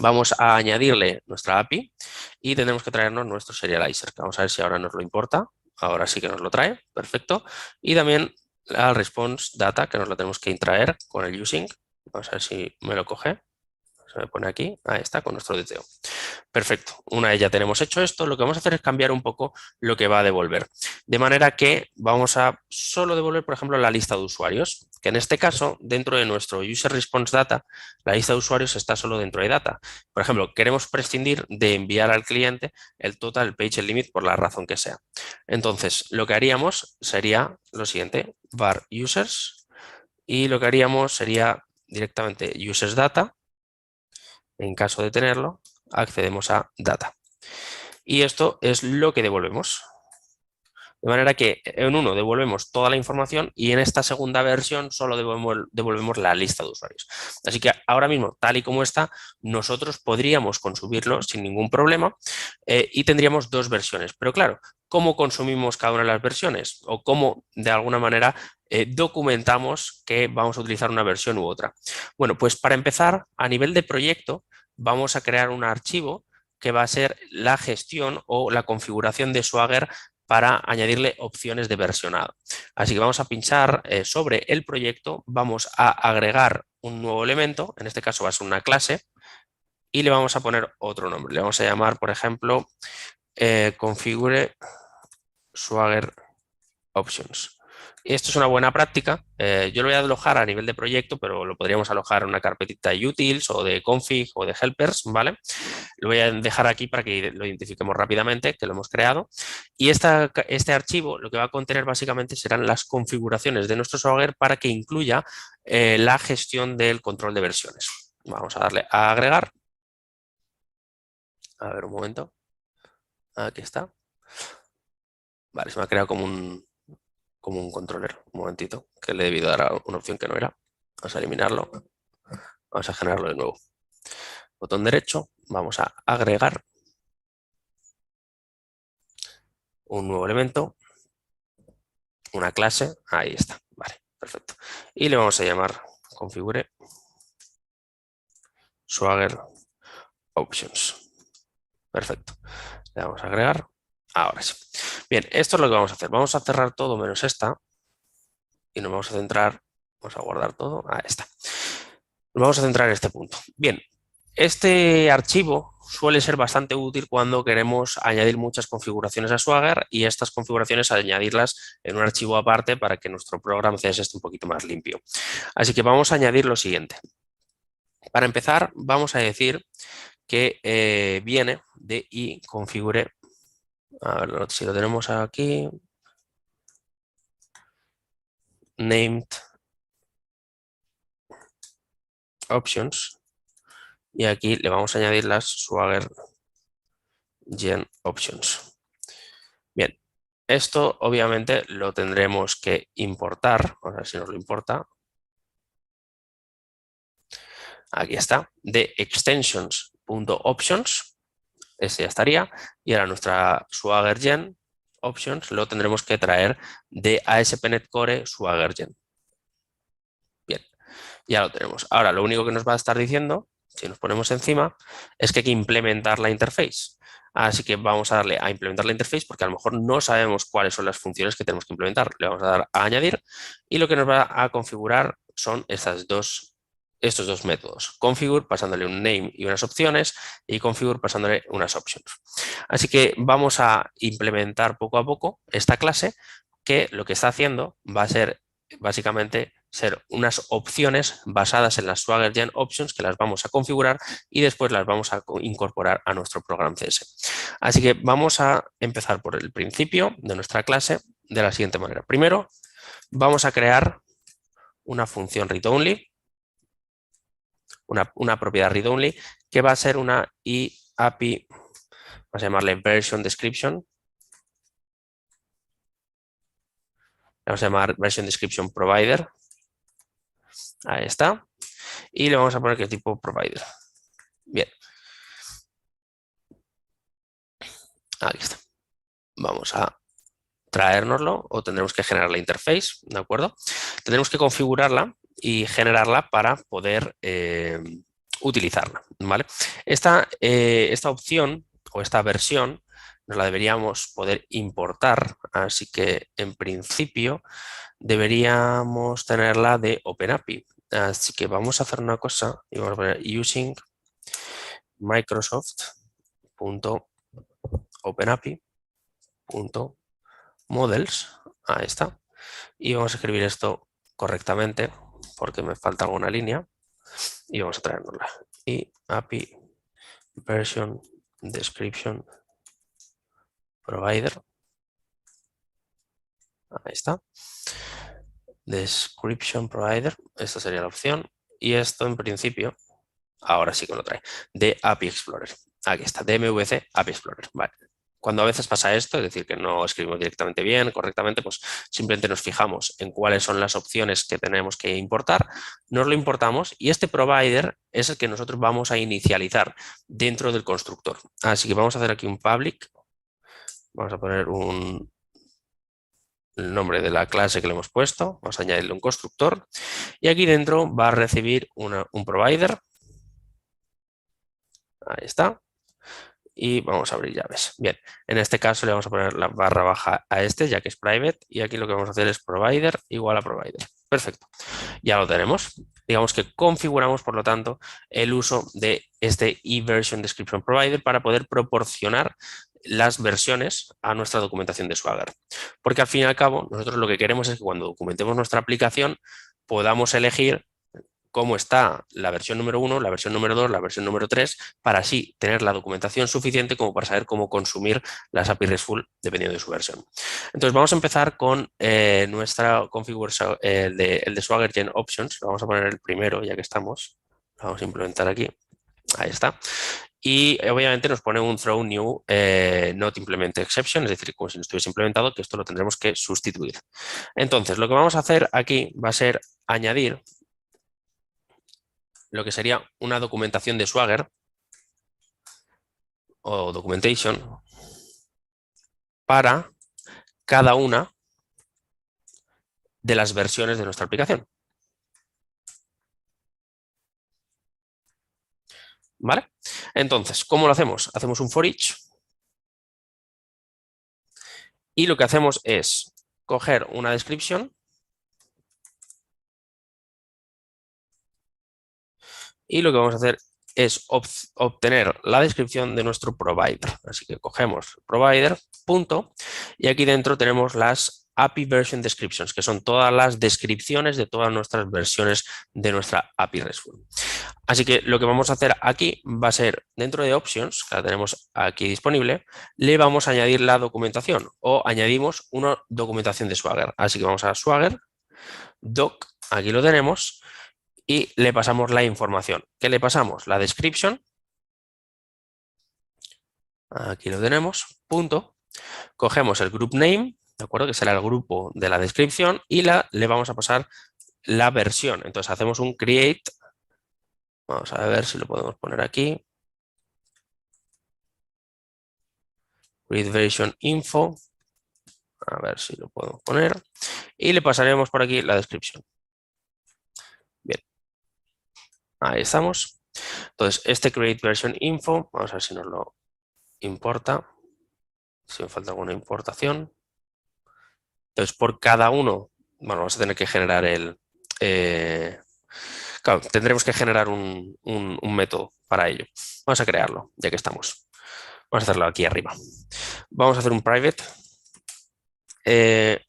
Vamos a añadirle nuestra API y tendremos que traernos nuestro serializer. Vamos a ver si ahora nos lo importa. Ahora sí que nos lo trae, perfecto. Y también al response data que nos lo tenemos que traer con el using. Vamos a ver si me lo coge. Se me pone aquí, ahí está, con nuestro DTO. Perfecto, una vez ya tenemos hecho esto, lo que vamos a hacer es cambiar un poco lo que va a devolver. De manera que vamos a solo devolver, por ejemplo, la lista de usuarios, que en este caso, dentro de nuestro User Response Data, la lista de usuarios está solo dentro de Data. Por ejemplo, queremos prescindir de enviar al cliente el total page limit por la razón que sea. Entonces, lo que haríamos sería lo siguiente, var users, y lo que haríamos sería directamente users data. En caso de tenerlo, accedemos a data. Y esto es lo que devolvemos. De manera que en uno devolvemos toda la información y en esta segunda versión solo devolvemos la lista de usuarios. Así que ahora mismo, tal y como está, nosotros podríamos consumirlo sin ningún problema y tendríamos dos versiones. Pero claro, ¿cómo consumimos cada una de las versiones? O cómo, de alguna manera, documentamos que vamos a utilizar una versión u otra. Bueno, pues para empezar, a nivel de proyecto, vamos a crear un archivo que va a ser la gestión o la configuración de Swagger para añadirle opciones de versionado. Así que vamos a pinchar sobre el proyecto, vamos a agregar un nuevo elemento, en este caso va a ser una clase, y le vamos a poner otro nombre. Le vamos a llamar, por ejemplo, configure Swagger Options. Esto es una buena práctica. Yo lo voy a alojar a nivel de proyecto, pero lo podríamos alojar en una carpetita de utils o de config o de helpers, ¿vale? Lo voy a dejar aquí para que lo identifiquemos rápidamente, que lo hemos creado. Y este archivo lo que va a contener básicamente serán las configuraciones de nuestro Swagger para que incluya la gestión del control de versiones. Vamos a darle a agregar. A ver, un momento. Aquí está. Vale, se me ha creado como un controller. Un momentito, que le he debido dar a una opción que no era. Vamos a eliminarlo. Vamos a generarlo de nuevo. Botón derecho, vamos a agregar un nuevo elemento, una clase, ahí está, vale, perfecto. Y le vamos a llamar configure Swagger Options. Perfecto. Le vamos a agregar. Ahora sí. Bien, esto es lo que vamos a hacer. Vamos a cerrar todo menos esta y nos vamos a centrar, vamos a guardar todo, ahí está. Nos vamos a centrar en este punto. Bien, este archivo suele ser bastante útil cuando queremos añadir muchas configuraciones a Swagger y estas configuraciones añadirlas en un archivo aparte para que nuestro programa CSS esté un poquito más limpio. Así que vamos a añadir lo siguiente. Para empezar, vamos a decir que viene de y configure. A ver si lo tenemos aquí. Named options. Y aquí le vamos a añadir las Swagger Gen Options. Bien, esto obviamente lo tendremos que importar. Vamos a ver si nos lo importa. Aquí está, de extensions.options. Este ya estaría. Y ahora nuestra Swagger Gen Options lo tendremos que traer de ASP.NET Core Swagger Gen. Bien, ya lo tenemos. Ahora lo único que nos va a estar diciendo, si nos ponemos encima, es que hay que implementar la interface. Así que vamos a darle a implementar la interface porque a lo mejor no sabemos cuáles son las funciones que tenemos que implementar. Le vamos a dar a añadir y lo que nos va a configurar son estos dos métodos. Configure pasándole un name y unas opciones y configure pasándole unas options. Así que vamos a implementar poco a poco esta clase que lo que está haciendo va a ser básicamente ser unas opciones basadas en las Swagger Gen Options que las vamos a configurar y después las vamos a incorporar a nuestro programa CSS. Así que vamos a empezar por el principio de nuestra clase de la siguiente manera. Primero, vamos a crear una función read-only, una propiedad read-only que va a ser una API, vamos a llamarle version description, vamos a llamar version description provider. Ahí está. Y le vamos a poner que tipo provider. Bien. Aquí está. Vamos a traérnoslo o tendremos que generar la interface, ¿de acuerdo? Tendremos que configurarla y generarla para poder utilizarla, ¿vale? Esta opción o esta versión nos la deberíamos poder importar, así que en principio deberíamos tenerla de OpenAPI. Así que vamos a hacer una cosa y vamos a poner using Microsoft.openapi.models. Ahí está. Y vamos a escribir esto correctamente porque me falta alguna línea y vamos a traernosla. Y API version description provider. Ahí está. Description provider. Esta sería la opción. Y esto en principio, ahora sí que lo trae. De API Explorer. Aquí está. DMVC API Explorer. Vale. Cuando a veces pasa esto, es decir, que no escribimos directamente bien, correctamente, pues simplemente nos fijamos en cuáles son las opciones que tenemos que importar, nos lo importamos y este provider es el que nosotros vamos a inicializar dentro del constructor. Así que vamos a hacer aquí un public, vamos a poner el nombre de la clase que le hemos puesto, vamos a añadirle un constructor y aquí dentro va a recibir un provider. Ahí está. Y vamos a abrir llaves. Bien, en este caso le vamos a poner la barra baja a este, ya que es private, y aquí lo que vamos a hacer es provider igual a provider. Perfecto, ya lo tenemos. Digamos que configuramos, por lo tanto, el uso de este eVersion Description Provider para poder proporcionar las versiones a nuestra documentación de Swagger. Porque al fin y al cabo, nosotros lo que queremos es que cuando documentemos nuestra aplicación podamos elegir cómo está la versión número 1, la versión número 2, la versión número 3, para así tener la documentación suficiente como para saber cómo consumir las API RESTful dependiendo de su versión. Entonces vamos a empezar con nuestra configuración, el de Swagger Gen Options. Lo vamos a poner el primero ya que estamos. Lo vamos a implementar aquí. Ahí está. Y obviamente nos pone un throw new not implement exception, es decir, como si no estuviese implementado, que esto lo tendremos que sustituir. Entonces, lo que vamos a hacer aquí va a ser añadir lo que sería una documentación de Swagger o documentation para cada una de las versiones de nuestra aplicación. ¿Vale? Entonces, ¿cómo lo hacemos? Hacemos un for each y lo que hacemos es coger una descripción y lo que vamos a hacer es obtener la descripción de nuestro provider. Así que cogemos provider, punto, y aquí dentro tenemos las API Version Descriptions, que son todas las descripciones de todas nuestras versiones de nuestra API RESTful. Así que lo que vamos a hacer aquí va a ser, dentro de Options, que la tenemos aquí disponible, le vamos a añadir la documentación o añadimos una documentación de Swagger. Así que vamos a Swagger, doc, aquí lo tenemos, y le pasamos la información. ¿Qué le pasamos? La description. Aquí lo tenemos, punto. Cogemos el group name, ¿de acuerdo? Que será el grupo de la descripción y le vamos a pasar la versión. Entonces hacemos un create. Vamos a ver si lo podemos poner aquí. Create version info. A ver si lo podemos poner. Y le pasaremos por aquí la descripción. Bien. Ahí estamos. Entonces, este create version info, vamos a ver si nos lo importa. Si me falta alguna importación. Entonces, por cada uno, bueno, vamos a tener que generar claro, tendremos que generar un método para ello. Vamos a crearlo, ya que estamos. Vamos a hacerlo aquí arriba. Vamos a hacer un private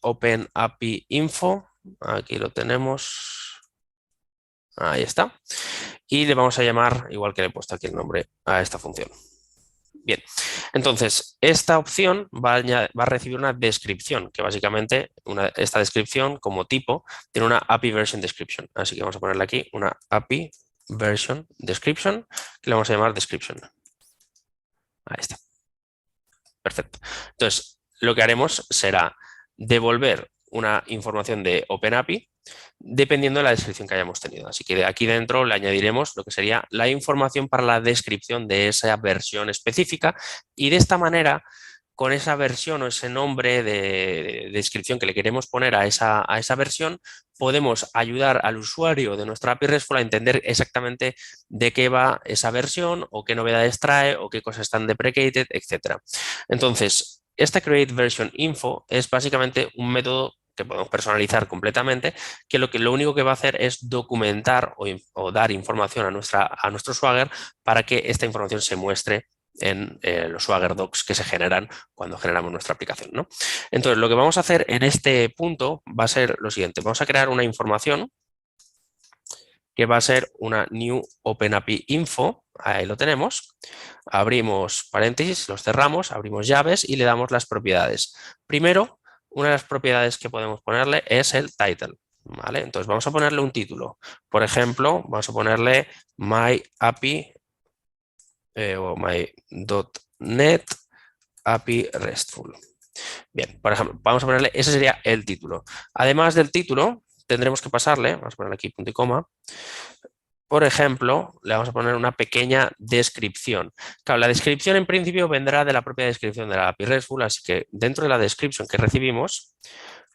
Open API Info. Aquí lo tenemos. Ahí está. Y le vamos a llamar, igual que le he puesto aquí el nombre a esta función. Bien, entonces esta opción va a recibir una descripción, que básicamente esta descripción como tipo tiene una API Version Description. Así que vamos a ponerle aquí una API Version Description, que le vamos a llamar Description. Ahí está. Perfecto. Entonces, lo que haremos será devolver una información de OpenAPI dependiendo de la descripción que hayamos tenido. Así que de aquí dentro le añadiremos lo que sería la información para la descripción de esa versión específica y de esta manera, con esa versión o ese nombre de descripción que le queremos poner a esa versión, podemos ayudar al usuario de nuestra API RESTful a entender exactamente de qué va esa versión o qué novedades trae o qué cosas están deprecated, etc. Entonces, esta Create Version Info es básicamente un método que podemos personalizar completamente, que lo único que va a hacer es documentar o dar información a nuestro Swagger para que esta información se muestre en los Swagger Docs que se generan cuando generamos nuestra aplicación, ¿no? Entonces, lo que vamos a hacer en este punto va a ser lo siguiente. Vamos a crear una información que va a ser una New OpenAPI Info. Ahí lo tenemos. Abrimos paréntesis, los cerramos, abrimos llaves y le damos las propiedades. Primero, una de las propiedades que podemos ponerle es el title. ¿Vale? Entonces vamos a ponerle un título. Por ejemplo, vamos a ponerle My API o my.NET API RESTful. Bien, por ejemplo, vamos a ponerle, ese sería el título. Además del título, tendremos que pasarle, vamos a ponerle aquí punto y coma, por ejemplo, le vamos a poner una pequeña descripción. Claro, la descripción en principio vendrá de la propia descripción de la API RESTful, así que dentro de la description que recibimos,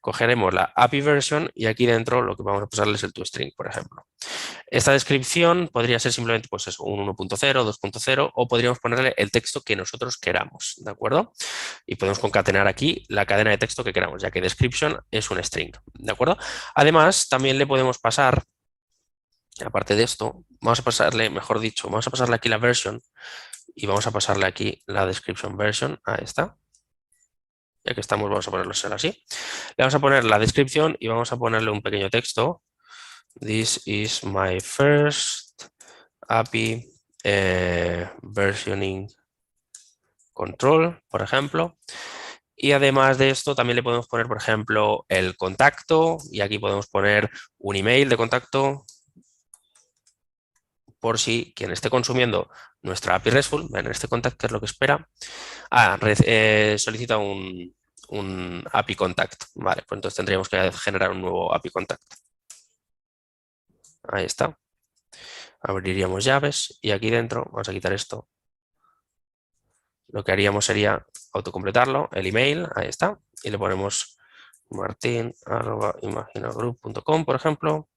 cogeremos la API version y aquí dentro lo que vamos a pasarle es el toString, por ejemplo. Esta descripción podría ser simplemente pues eso, un 1.0, 2.0 o podríamos ponerle el texto que nosotros queramos, ¿de acuerdo? Y podemos concatenar aquí la cadena de texto que queramos, ya que description es un string, ¿de acuerdo? Además, también le podemos pasar, aparte de esto, vamos a pasarle, mejor dicho, vamos a pasarle aquí la version y vamos a pasarle aquí la description version, ahí está. Ya que estamos, vamos a ponerlo así. Le vamos a poner la descripción y vamos a ponerle un pequeño texto. This is my first API versioning control, por ejemplo. Y además de esto, también le podemos poner, por ejemplo, el contacto y aquí podemos poner un email de contacto por si quien esté consumiendo nuestra API RESTful, en este contacto es lo que espera, solicita un API contact. Vale, pues entonces tendríamos que generar un nuevo API contact. Ahí está. Abriríamos llaves y aquí dentro, vamos a quitar esto. Lo que haríamos sería autocompletarlo, el email, ahí está, y le ponemos martin@imaginagroup.com, por ejemplo.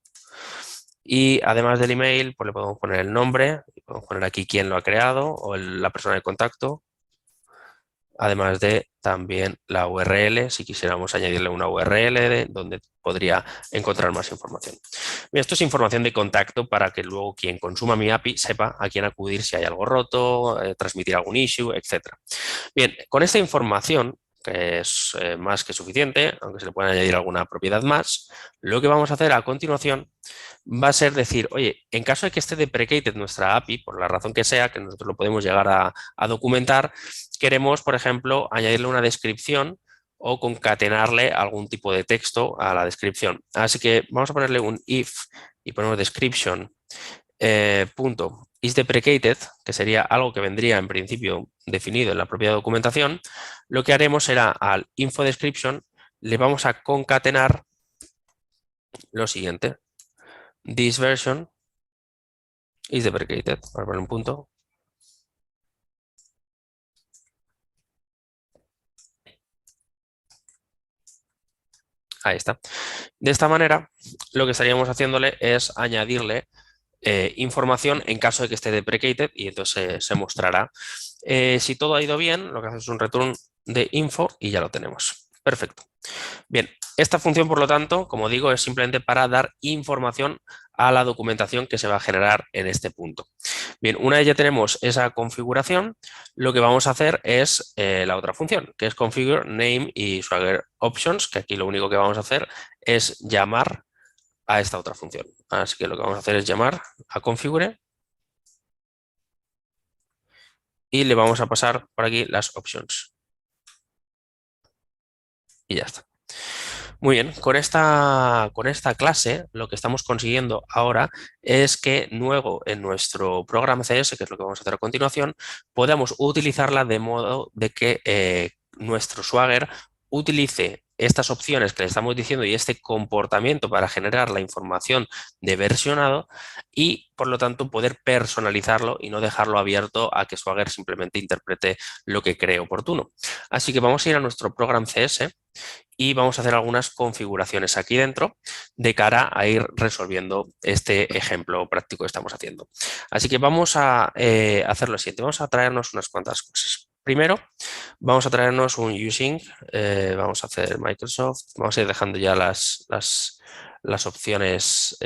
Y además del email, pues le podemos poner el nombre, y podemos poner aquí quién lo ha creado o la persona de contacto. Además de también la URL, si quisiéramos añadirle una URL donde podría encontrar más información. Bien, esto es información de contacto para que luego quien consuma mi API sepa a quién acudir si hay algo roto, transmitir algún issue, etc. Bien, con esta información, que es más que suficiente, aunque se le puede añadir alguna propiedad más, lo que vamos a hacer a continuación va a ser decir, oye, en caso de que esté deprecated nuestra API, por la razón que sea, que nosotros lo podemos llegar a documentar, queremos, por ejemplo, añadirle una descripción o concatenarle algún tipo de texto a la descripción. Así que vamos a ponerle un if y ponemos description punto is deprecated, que sería algo que vendría en principio definido en la propia documentación. Lo que haremos será al info description le vamos a concatenar lo siguiente. This version is deprecated. Vamos a poner un punto. Ahí está. De esta manera, lo que estaríamos haciéndole es añadirle información en caso de que esté deprecated y entonces se mostrará. Si todo ha ido bien, lo que hacemos es un return de info y ya lo tenemos. Perfecto. Bien, esta función, por lo tanto, como digo, es simplemente para dar información a la documentación que se va a generar en este punto. Bien, una vez ya tenemos esa configuración, lo que vamos a hacer es la otra función, que es configure name y Swagger options, que aquí lo único que vamos a hacer es llamar a esta otra función. Así que lo que vamos a hacer es llamar a configure y le vamos a pasar por aquí las options. Y ya está. Muy bien, con esta clase lo que estamos consiguiendo ahora es que luego en nuestro programa CS, que es lo que vamos a hacer a continuación, podamos utilizarla de modo de que nuestro Swagger utilice estas opciones que le estamos diciendo y este comportamiento para generar la información de versionado y, por lo tanto, poder personalizarlo y no dejarlo abierto a que Swagger simplemente interprete lo que cree oportuno. Así que vamos a ir a nuestro program CS y vamos a hacer algunas configuraciones aquí dentro de cara a ir resolviendo este ejemplo práctico que estamos haciendo. Así que vamos a hacer lo siguiente, vamos a traernos unas cuantas cosas. Primero, vamos a traernos un using, vamos a hacer Microsoft, vamos a ir dejando ya las opciones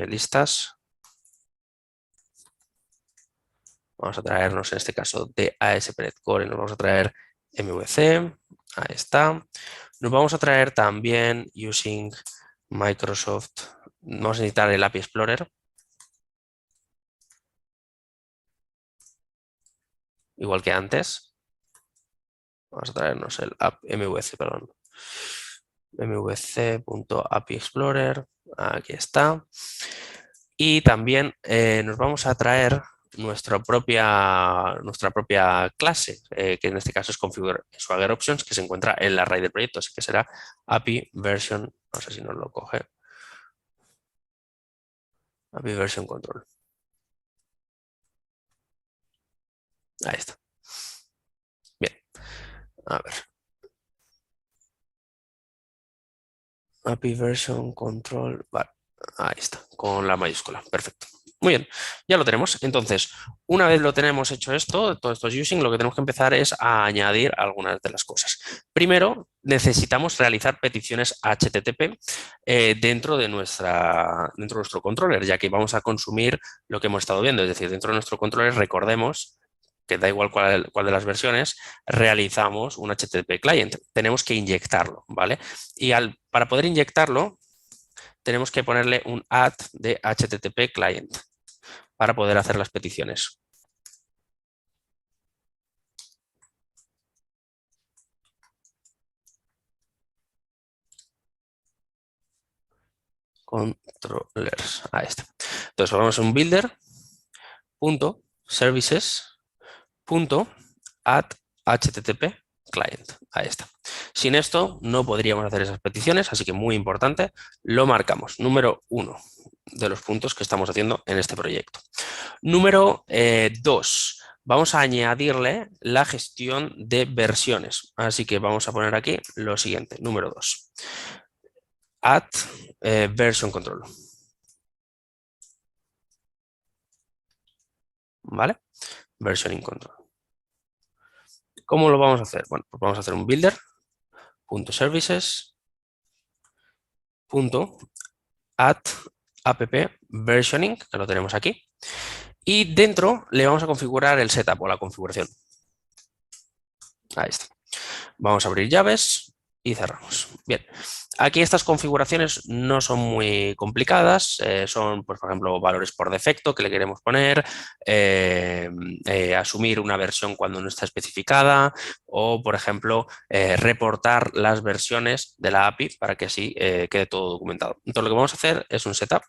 listas. Vamos a traernos en este caso de ASP.NET Core y nos vamos a traer MVC, ahí está. Nos vamos a traer también using Microsoft, vamos a necesitar el API Explorer, igual que antes. Vamos a traernos el MVC, perdón. MVC.API Explorer, aquí está. Y también nos vamos a traer nuestra propia clase, que en este caso es Configure Swagger Options, que se encuentra en la raíz del proyecto, así que será API Version, no sé si nos lo coge, API Version Control. Ahí está. Bien, a ver. API Version Control, vale, ahí está, con la mayúscula, perfecto. Muy bien, ya lo tenemos. Entonces, una vez lo tenemos hecho esto, todos estos using, lo que tenemos que empezar es a añadir algunas de las cosas. Primero, necesitamos realizar peticiones HTTP dentro de nuestro controller, ya que vamos a consumir lo que hemos estado viendo. Es decir, dentro de nuestro controller, recordemos que da igual cuál de las versiones, realizamos un HTTP client. Tenemos que inyectarlo, ¿vale? Y para poder inyectarlo, tenemos que ponerle un add de HTTP client para poder hacer las peticiones. Controllers, ahí está. Entonces vamos a un builder, punto, services, punto, add HTTP client, ahí está. Sin esto no podríamos hacer esas peticiones, así que muy importante, lo marcamos. Número 1 de los puntos que estamos haciendo en este proyecto. Número 2, vamos a añadirle la gestión de versiones. Así que vamos a poner aquí lo siguiente, número 2. Add version control. ¿Vale? Versioning control. ¿Cómo lo vamos a hacer? Bueno, pues vamos a hacer un builder, punto services, punto add app versioning, que lo tenemos aquí. Y dentro le vamos a configurar el setup o la configuración. Ahí está. Vamos a abrir llaves y cerramos. Bien, aquí estas configuraciones no son muy complicadas, son, pues, por ejemplo, valores por defecto que le queremos poner, asumir una versión cuando no está especificada o, por ejemplo, reportar las versiones de la API para que así quede todo documentado. Entonces, lo que vamos a hacer es un setup,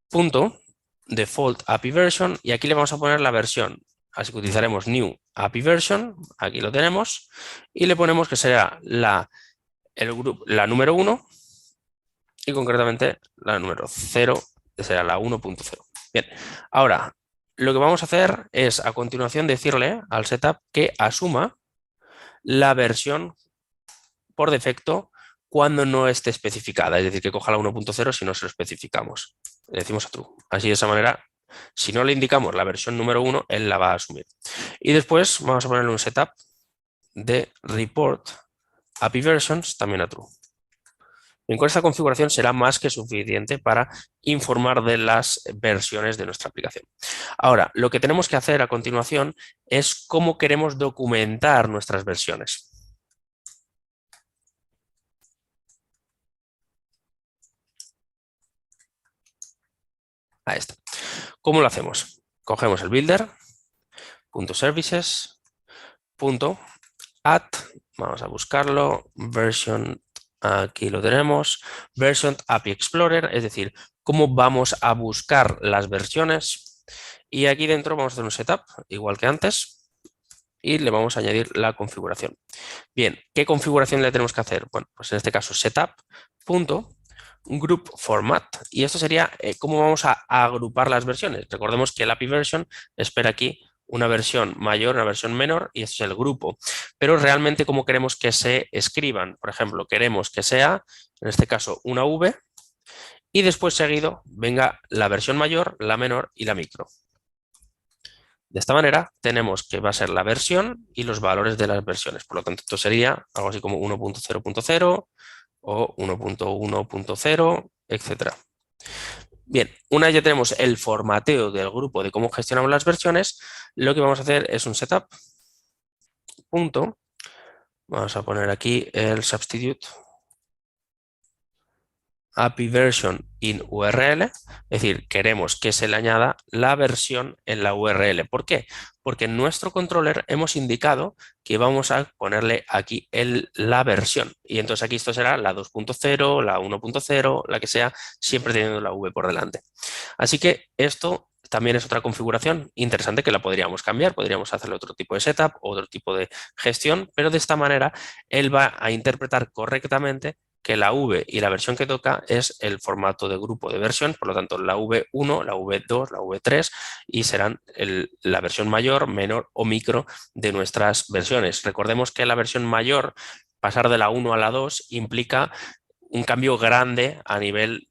punto, default API version, y aquí le vamos a poner la versión. Así que utilizaremos new API version, aquí lo tenemos, y le ponemos que será la número 1 y concretamente la número 0, que será la 1.0. Bien, ahora lo que vamos a hacer es a continuación decirle al setup que asuma la versión por defecto cuando no esté especificada, es decir, que coja la 1.0 si no se lo especificamos. Le decimos a true. Así, de esa manera, si no le indicamos la versión número 1, él la va a asumir. Y después vamos a ponerle un setup de report API versions también a true. Bien, con esta configuración será más que suficiente para informar de las versiones de nuestra aplicación. Ahora, lo que tenemos que hacer a continuación es cómo queremos documentar nuestras versiones. Ahí está. ¿Cómo lo hacemos? Cogemos el builder, punto services, punto add, vamos a buscarlo, version, aquí lo tenemos, version API Explorer, es decir, cómo vamos a buscar las versiones. Y aquí dentro vamos a hacer un setup, igual que antes, y le vamos a añadir la configuración. Bien, ¿qué configuración le tenemos que hacer? Bueno, pues en este caso setup.group format, y esto sería cómo vamos a agrupar las versiones. Recordemos que el API version espera aquí una versión mayor, una versión menor, y esto es el grupo. Pero realmente, ¿cómo queremos que se escriban? Por ejemplo, queremos que sea, en este caso, una V, y después seguido venga la versión mayor, la menor y la micro. De esta manera tenemos que va a ser la versión y los valores de las versiones. Por lo tanto, esto sería algo así como 1.0.0 o 1.1.0, etcétera. Bien, una vez ya tenemos el formateo del grupo de cómo gestionamos las versiones, lo que vamos a hacer es un setup. Punto. Vamos a poner aquí el substitute API version in URL, es decir, queremos que se le añada la versión en la URL. ¿Por qué? Porque en nuestro controller hemos indicado que vamos a ponerle aquí la versión. Y entonces aquí esto será la 2.0, la 1.0, la que sea, siempre teniendo la V por delante. Así que esto también es otra configuración interesante que la podríamos cambiar. Podríamos hacerle otro tipo de setup, otro tipo de gestión, pero de esta manera él va a interpretar correctamente que la V y la versión que toca es el formato de grupo de versión, por lo tanto la V1, la V2, la V3 y serán la versión mayor, menor o micro de nuestras versiones. Recordemos que la versión mayor, pasar de la 1 a la 2, implica un cambio grande a nivel,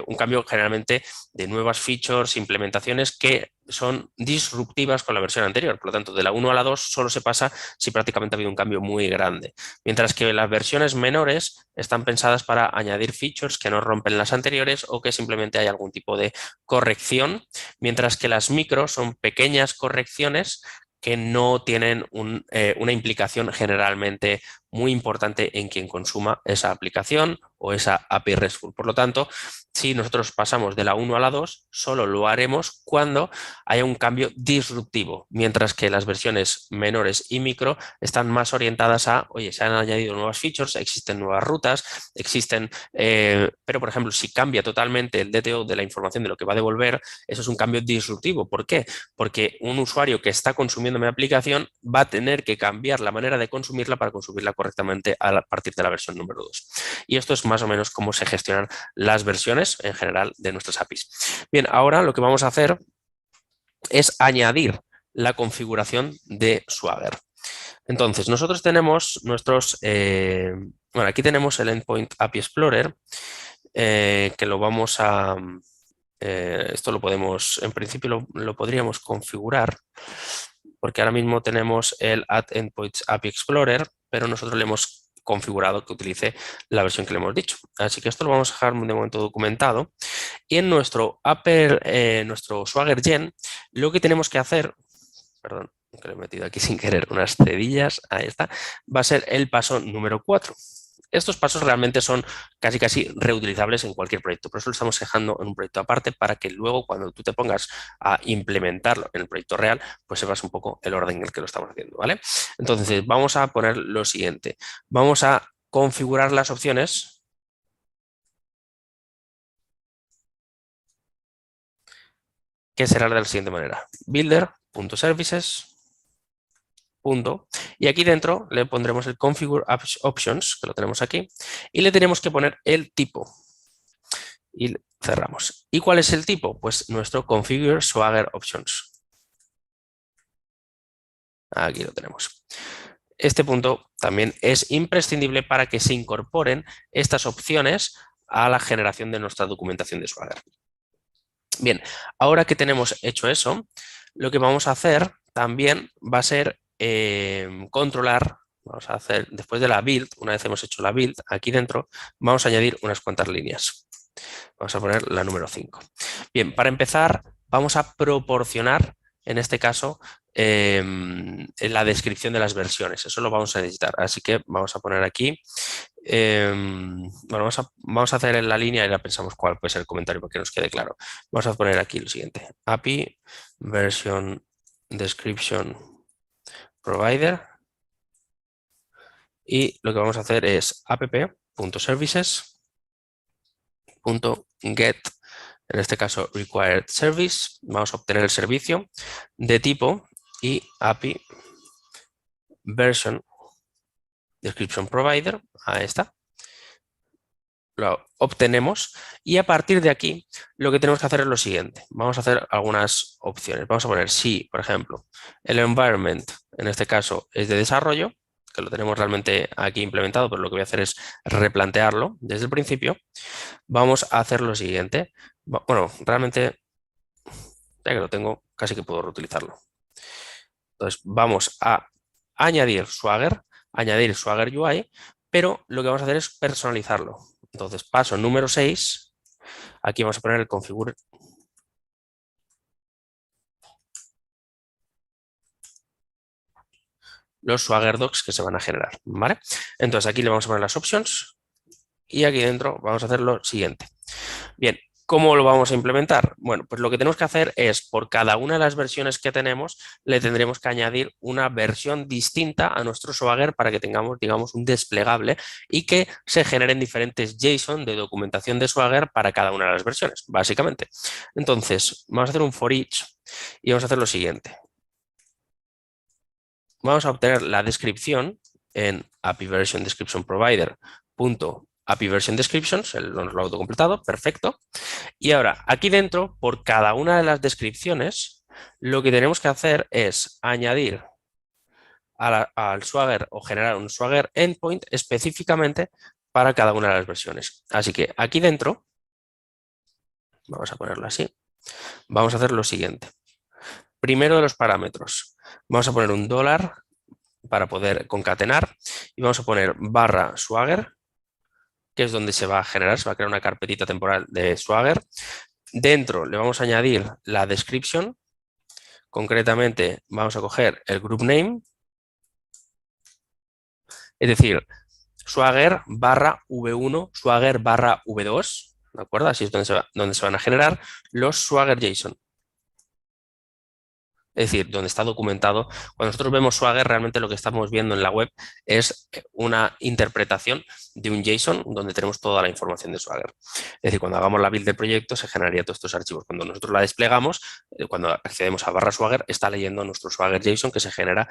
un cambio generalmente de nuevas features, implementaciones que son disruptivas con la versión anterior. Por lo tanto, de la 1 a la 2 solo se pasa si prácticamente ha habido un cambio muy grande. Mientras que las versiones menores están pensadas para añadir features que no rompen las anteriores o que simplemente hay algún tipo de corrección, mientras que las micro son pequeñas correcciones que no tienen una implicación generalmente muy importante en quien consuma esa aplicación o esa API RESTful. Por lo tanto, si nosotros pasamos de la 1 a la 2, solo lo haremos cuando haya un cambio disruptivo, mientras que las versiones menores y micro están más orientadas a, oye, se han añadido nuevas features, existen nuevas rutas, existen, pero por ejemplo, si cambia totalmente el DTO de la información de lo que va a devolver, eso es un cambio disruptivo. ¿Por qué? Porque un usuario que está consumiendo mi aplicación va a tener que cambiar la manera de consumirla para consumirla correctamente a partir de la versión número 2. Y esto es más o menos cómo se gestionan las versiones en general de nuestras APIs. Bien, ahora lo que vamos a hacer es añadir la configuración de Swagger. Entonces, nosotros tenemos nuestros, bueno, aquí tenemos el Endpoint API Explorer, que lo vamos a, esto lo podemos, en principio lo podríamos configurar, porque ahora mismo tenemos el Add Endpoints API Explorer, pero nosotros le hemos configurado que utilice la versión que le hemos dicho. Así que esto lo vamos a dejar de momento documentado. Y en nuestro nuestro Swagger Gen, lo que tenemos que hacer, perdón, que le he metido aquí sin querer unas cedillas, ahí está, va a ser el paso número 4. Estos pasos realmente son casi reutilizables en cualquier proyecto, por eso lo estamos dejando en un proyecto aparte para que luego cuando tú te pongas a implementarlo en el proyecto real, pues sepas un poco el orden en el que lo estamos haciendo, ¿vale? Entonces vamos a poner lo siguiente, vamos a configurar las opciones que será de la siguiente manera, builder.services. Y aquí dentro le pondremos el Configure Options, que lo tenemos aquí, y le tenemos que poner el tipo. Y cerramos. ¿Y cuál es el tipo? Pues nuestro Configure Swagger Options. Aquí lo tenemos. Este punto también es imprescindible para que se incorporen estas opciones a la generación de nuestra documentación de Swagger. Bien, ahora que tenemos hecho eso, lo que vamos a hacer también va a ser controlar, vamos a hacer, después de la build, una vez hemos hecho la build, aquí dentro vamos a añadir unas cuantas líneas. Vamos a poner la número 5. Bien, para empezar vamos a proporcionar, en este caso, la descripción de las versiones. Eso lo vamos a necesitar. Así que vamos a poner aquí. Bueno, vamos a hacer en la línea y ya pensamos cuál puede ser el comentario para que nos quede claro. Vamos a poner aquí lo siguiente. API version description provider. Y lo que vamos a hacer es app.services.get, en este caso required service. Vamos a obtener el servicio de tipo y API version description provider, ahí está, lo obtenemos y a partir de aquí lo que tenemos que hacer es lo siguiente. Vamos a hacer algunas opciones. Vamos a poner si, por ejemplo, el environment, en este caso, es de desarrollo, que lo tenemos realmente aquí implementado, pero lo que voy a hacer es replantearlo desde el principio. Vamos a hacer lo siguiente. Bueno, realmente, ya que lo tengo, casi que puedo reutilizarlo. Entonces, vamos a añadir Swagger UI, pero lo que vamos a hacer es personalizarlo. Entonces, paso número 6, aquí vamos a poner el configure los Swagger docs que se van a generar, ¿vale? Entonces, aquí le vamos a poner las options y aquí dentro vamos a hacer lo siguiente. Bien, ¿cómo lo vamos a implementar? Bueno, pues lo que tenemos que hacer es, por cada una de las versiones que tenemos, le tendremos que añadir una versión distinta a nuestro Swagger para que tengamos, digamos, un desplegable y que se generen diferentes JSON de documentación de Swagger para cada una de las versiones, básicamente. Entonces, vamos a hacer un for each y vamos a hacer lo siguiente. Vamos a obtener la descripción en API Version Description Provider API Version Descriptions, lo he autocompletado, perfecto. Y ahora, aquí dentro, por cada una de las descripciones, lo que tenemos que hacer es añadir al Swagger o generar un Swagger endpoint específicamente para cada una de las versiones. Así que aquí dentro, vamos a ponerlo así, vamos a hacer lo siguiente. Primero de los parámetros, vamos a poner un dólar para poder concatenar y vamos a poner barra Swagger, que es donde se va a generar, se va a crear una carpetita temporal de Swagger. Dentro le vamos a añadir la description. Concretamente, vamos a coger el group name, es decir, Swagger barra V1, Swagger barra V2, ¿de acuerdo? Así es donde se van a generar los Swagger JSON. Es decir, donde está documentado. Cuando nosotros vemos Swagger, realmente lo que estamos viendo en la web es una interpretación de un JSON donde tenemos toda la información de Swagger. Es decir, cuando hagamos la build del proyecto se generaría todos estos archivos. Cuando nosotros la desplegamos, cuando accedemos a barra Swagger, está leyendo nuestro Swagger JSON que se genera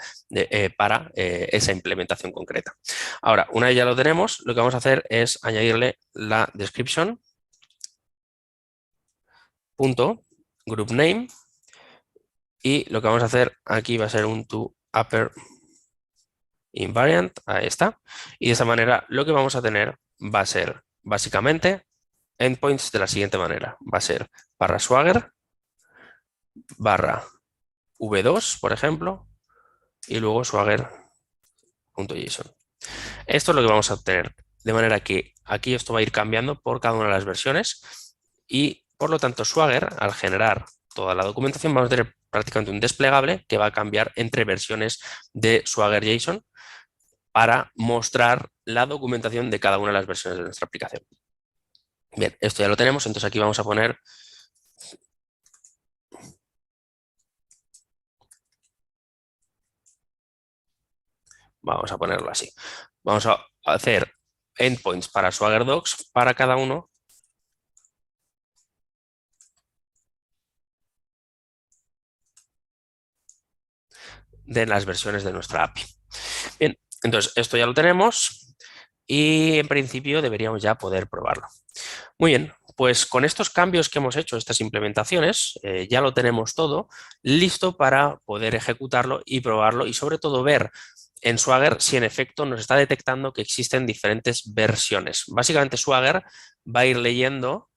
para esa implementación concreta. Ahora, una vez ya lo tenemos, lo que vamos a hacer es añadirle la description punto group name. Y lo que vamos a hacer aquí va a ser un toUpper invariant, ahí está. Y de esa manera lo que vamos a tener va a ser básicamente endpoints de la siguiente manera. Va a ser barra Swagger, barra V2, por ejemplo, y luego Swagger.json. Esto es lo que vamos a obtener. De manera que aquí esto va a ir cambiando por cada una de las versiones y por lo tanto Swagger, al generar toda la documentación, vamos a tener prácticamente un desplegable que va a cambiar entre versiones de Swagger JSON para mostrar la documentación de cada una de las versiones de nuestra aplicación. Bien, esto ya lo tenemos, entonces aquí vamos a poner ponerlo así. Vamos a hacer endpoints para Swagger Docs para cada uno de las versiones de nuestra API. Bien, entonces esto ya lo tenemos y en principio deberíamos ya poder probarlo. Muy bien, pues con estos cambios que hemos hecho, estas implementaciones, ya lo tenemos todo listo para poder ejecutarlo y probarlo y sobre todo ver en Swagger si en efecto nos está detectando que existen diferentes versiones. Básicamente Swagger va a ir leyendo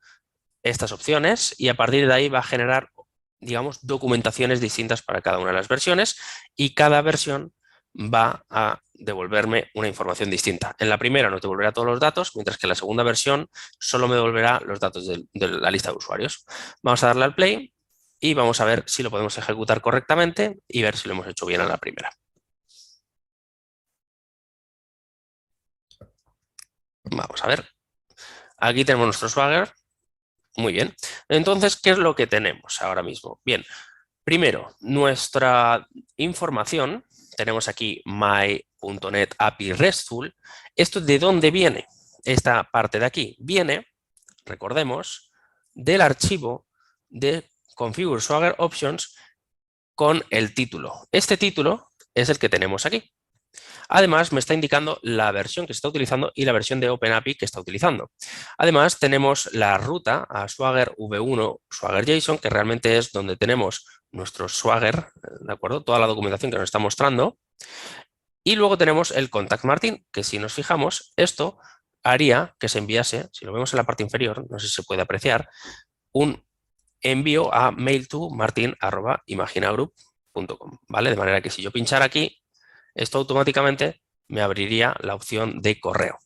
estas opciones y a partir de ahí va a generar, digamos, documentaciones distintas para cada una de las versiones y cada versión va a devolverme una información distinta. En la primera nos devolverá todos los datos, mientras que en la segunda versión solo me devolverá los datos de la lista de usuarios. Vamos a darle al play y vamos a ver si lo podemos ejecutar correctamente y ver si lo hemos hecho bien en la primera. Vamos a ver. Aquí tenemos nuestro Swagger. Muy bien. Entonces, ¿qué es lo que tenemos ahora mismo? Bien, primero, nuestra información. Tenemos aquí my.NET API RESTful. ¿Esto de dónde viene? Esta parte de aquí viene, recordemos, del archivo de Configure Swagger Options con el título. Este título es el que tenemos aquí. Además, me está indicando la versión que se está utilizando y la versión de OpenAPI que está utilizando. Además, tenemos la ruta a Swagger V1, Swagger JSON, que realmente es donde tenemos nuestro Swagger, ¿de acuerdo? Toda la documentación que nos está mostrando. Y luego tenemos el contact Martin, que si nos fijamos, esto haría que se enviase, si lo vemos en la parte inferior, no sé si se puede apreciar, un envío a mailto martin@imaginagroup.com, ¿vale? De manera que si yo pinchara aquí, esto automáticamente me abriría la opción de correo.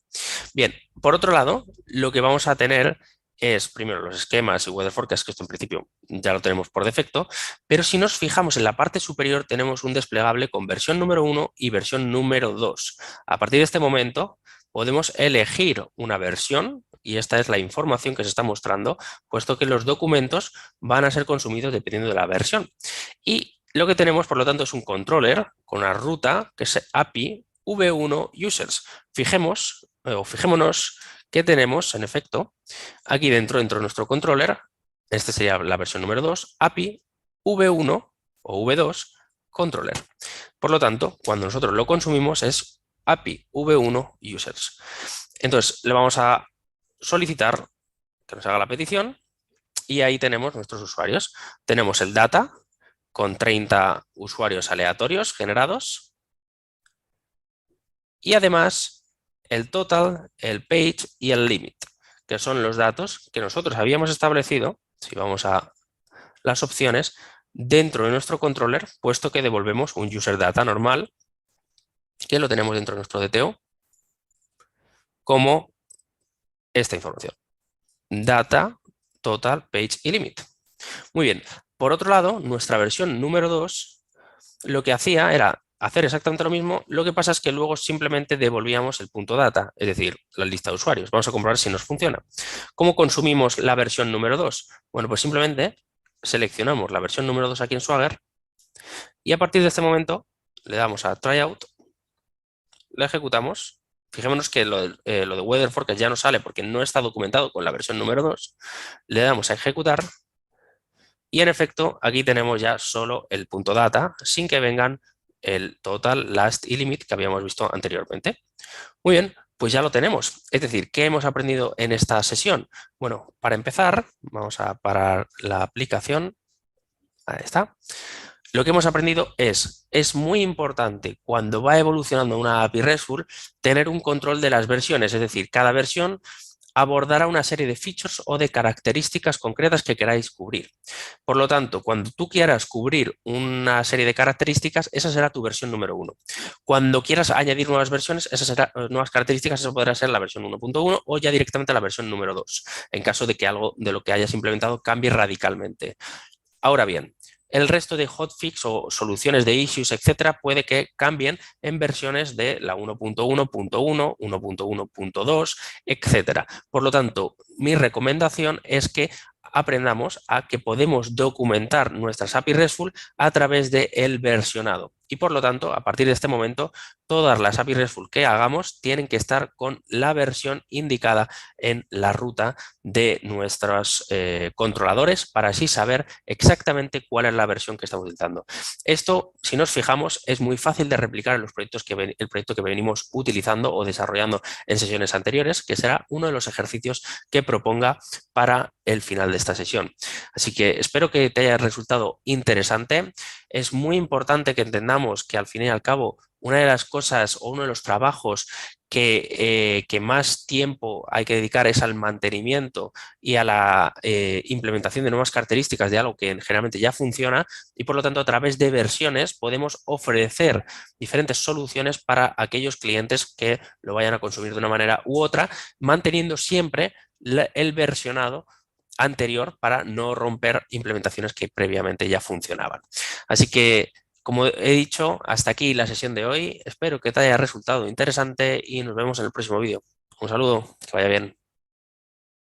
Bien, por otro lado, lo que vamos a tener es primero los esquemas y weather forecast, que esto en principio ya lo tenemos por defecto, pero si nos fijamos en la parte superior tenemos un desplegable con versión número 1 y versión número 2. A partir de este momento podemos elegir una versión y esta es la información que se está mostrando, puesto que los documentos van a ser consumidos dependiendo de la versión. Y lo que tenemos, por lo tanto, es un controller con una ruta que es API V1 users. Fijémonos que tenemos, en efecto, aquí dentro de nuestro controller, este sería la versión número 2, API V1 o V2 controller. Por lo tanto, cuando nosotros lo consumimos es API V1 users. Entonces, le vamos a solicitar que nos haga la petición y ahí tenemos nuestros usuarios. Tenemos el data con 30 usuarios aleatorios generados y además el total, el page y el limit, que son los datos que nosotros habíamos establecido, si vamos a las opciones, dentro de nuestro controller, puesto que devolvemos un user data normal, que lo tenemos dentro de nuestro DTO, como esta información. Data, total, page y limit. Muy bien. Por otro lado, nuestra versión número 2 lo que hacía era hacer exactamente lo mismo, lo que pasa es que luego simplemente devolvíamos el punto data, es decir, la lista de usuarios. Vamos a comprobar si nos funciona. ¿Cómo consumimos la versión número 2? Bueno, pues simplemente seleccionamos la versión número 2 aquí en Swagger y a partir de este momento le damos a tryout, la ejecutamos. Fijémonos que lo de weather forecast ya no sale porque no está documentado con la versión número 2. Le damos a ejecutar y en efecto aquí tenemos ya solo el punto data sin que vengan el total, last y limit que habíamos visto anteriormente. Muy bien, pues ya lo tenemos. Es decir, ¿qué hemos aprendido en esta sesión? Bueno, para empezar, vamos a parar la aplicación. Ahí está. Lo que hemos aprendido es muy importante cuando va evolucionando una API RESTful tener un control de las versiones, es decir, cada versión abordará una serie de features o de características concretas que queráis cubrir. Por lo tanto, cuando tú quieras cubrir una serie de características, esa será tu versión número 1. Cuando quieras añadir nuevas versiones, esas serán nuevas características, eso podrá ser la versión 1.1 o ya directamente la versión número 2, en caso de que algo de lo que hayas implementado cambie radicalmente. Ahora bien, el resto de hotfix o soluciones de issues, etcétera, puede que cambien en versiones de la 1.1.1, 1.1.2, etcétera. Por lo tanto, mi recomendación es que aprendamos a que podemos documentar nuestras API RESTful a través del versionado. Y por lo tanto, a partir de este momento, todas las API RESTful que hagamos tienen que estar con la versión indicada en la ruta de nuestros controladores para así saber exactamente cuál es la versión que estamos utilizando. Esto, si nos fijamos, es muy fácil de replicar en los proyectos el proyecto que venimos utilizando o desarrollando en sesiones anteriores, que será uno de los ejercicios que proponga para el final de esta sesión. Así que espero que te haya resultado interesante. Es muy importante que entendamos que al fin y al cabo una de las cosas o uno de los trabajos que más tiempo hay que dedicar es al mantenimiento y a la implementación de nuevas características de algo que generalmente ya funciona y por lo tanto a través de versiones podemos ofrecer diferentes soluciones para aquellos clientes que lo vayan a consumir de una manera u otra, manteniendo siempre el versionado anterior para no romper implementaciones que previamente ya funcionaban. Así que, como he dicho, hasta aquí la sesión de hoy. Espero que te haya resultado interesante y nos vemos en el próximo vídeo. Un saludo, que vaya bien.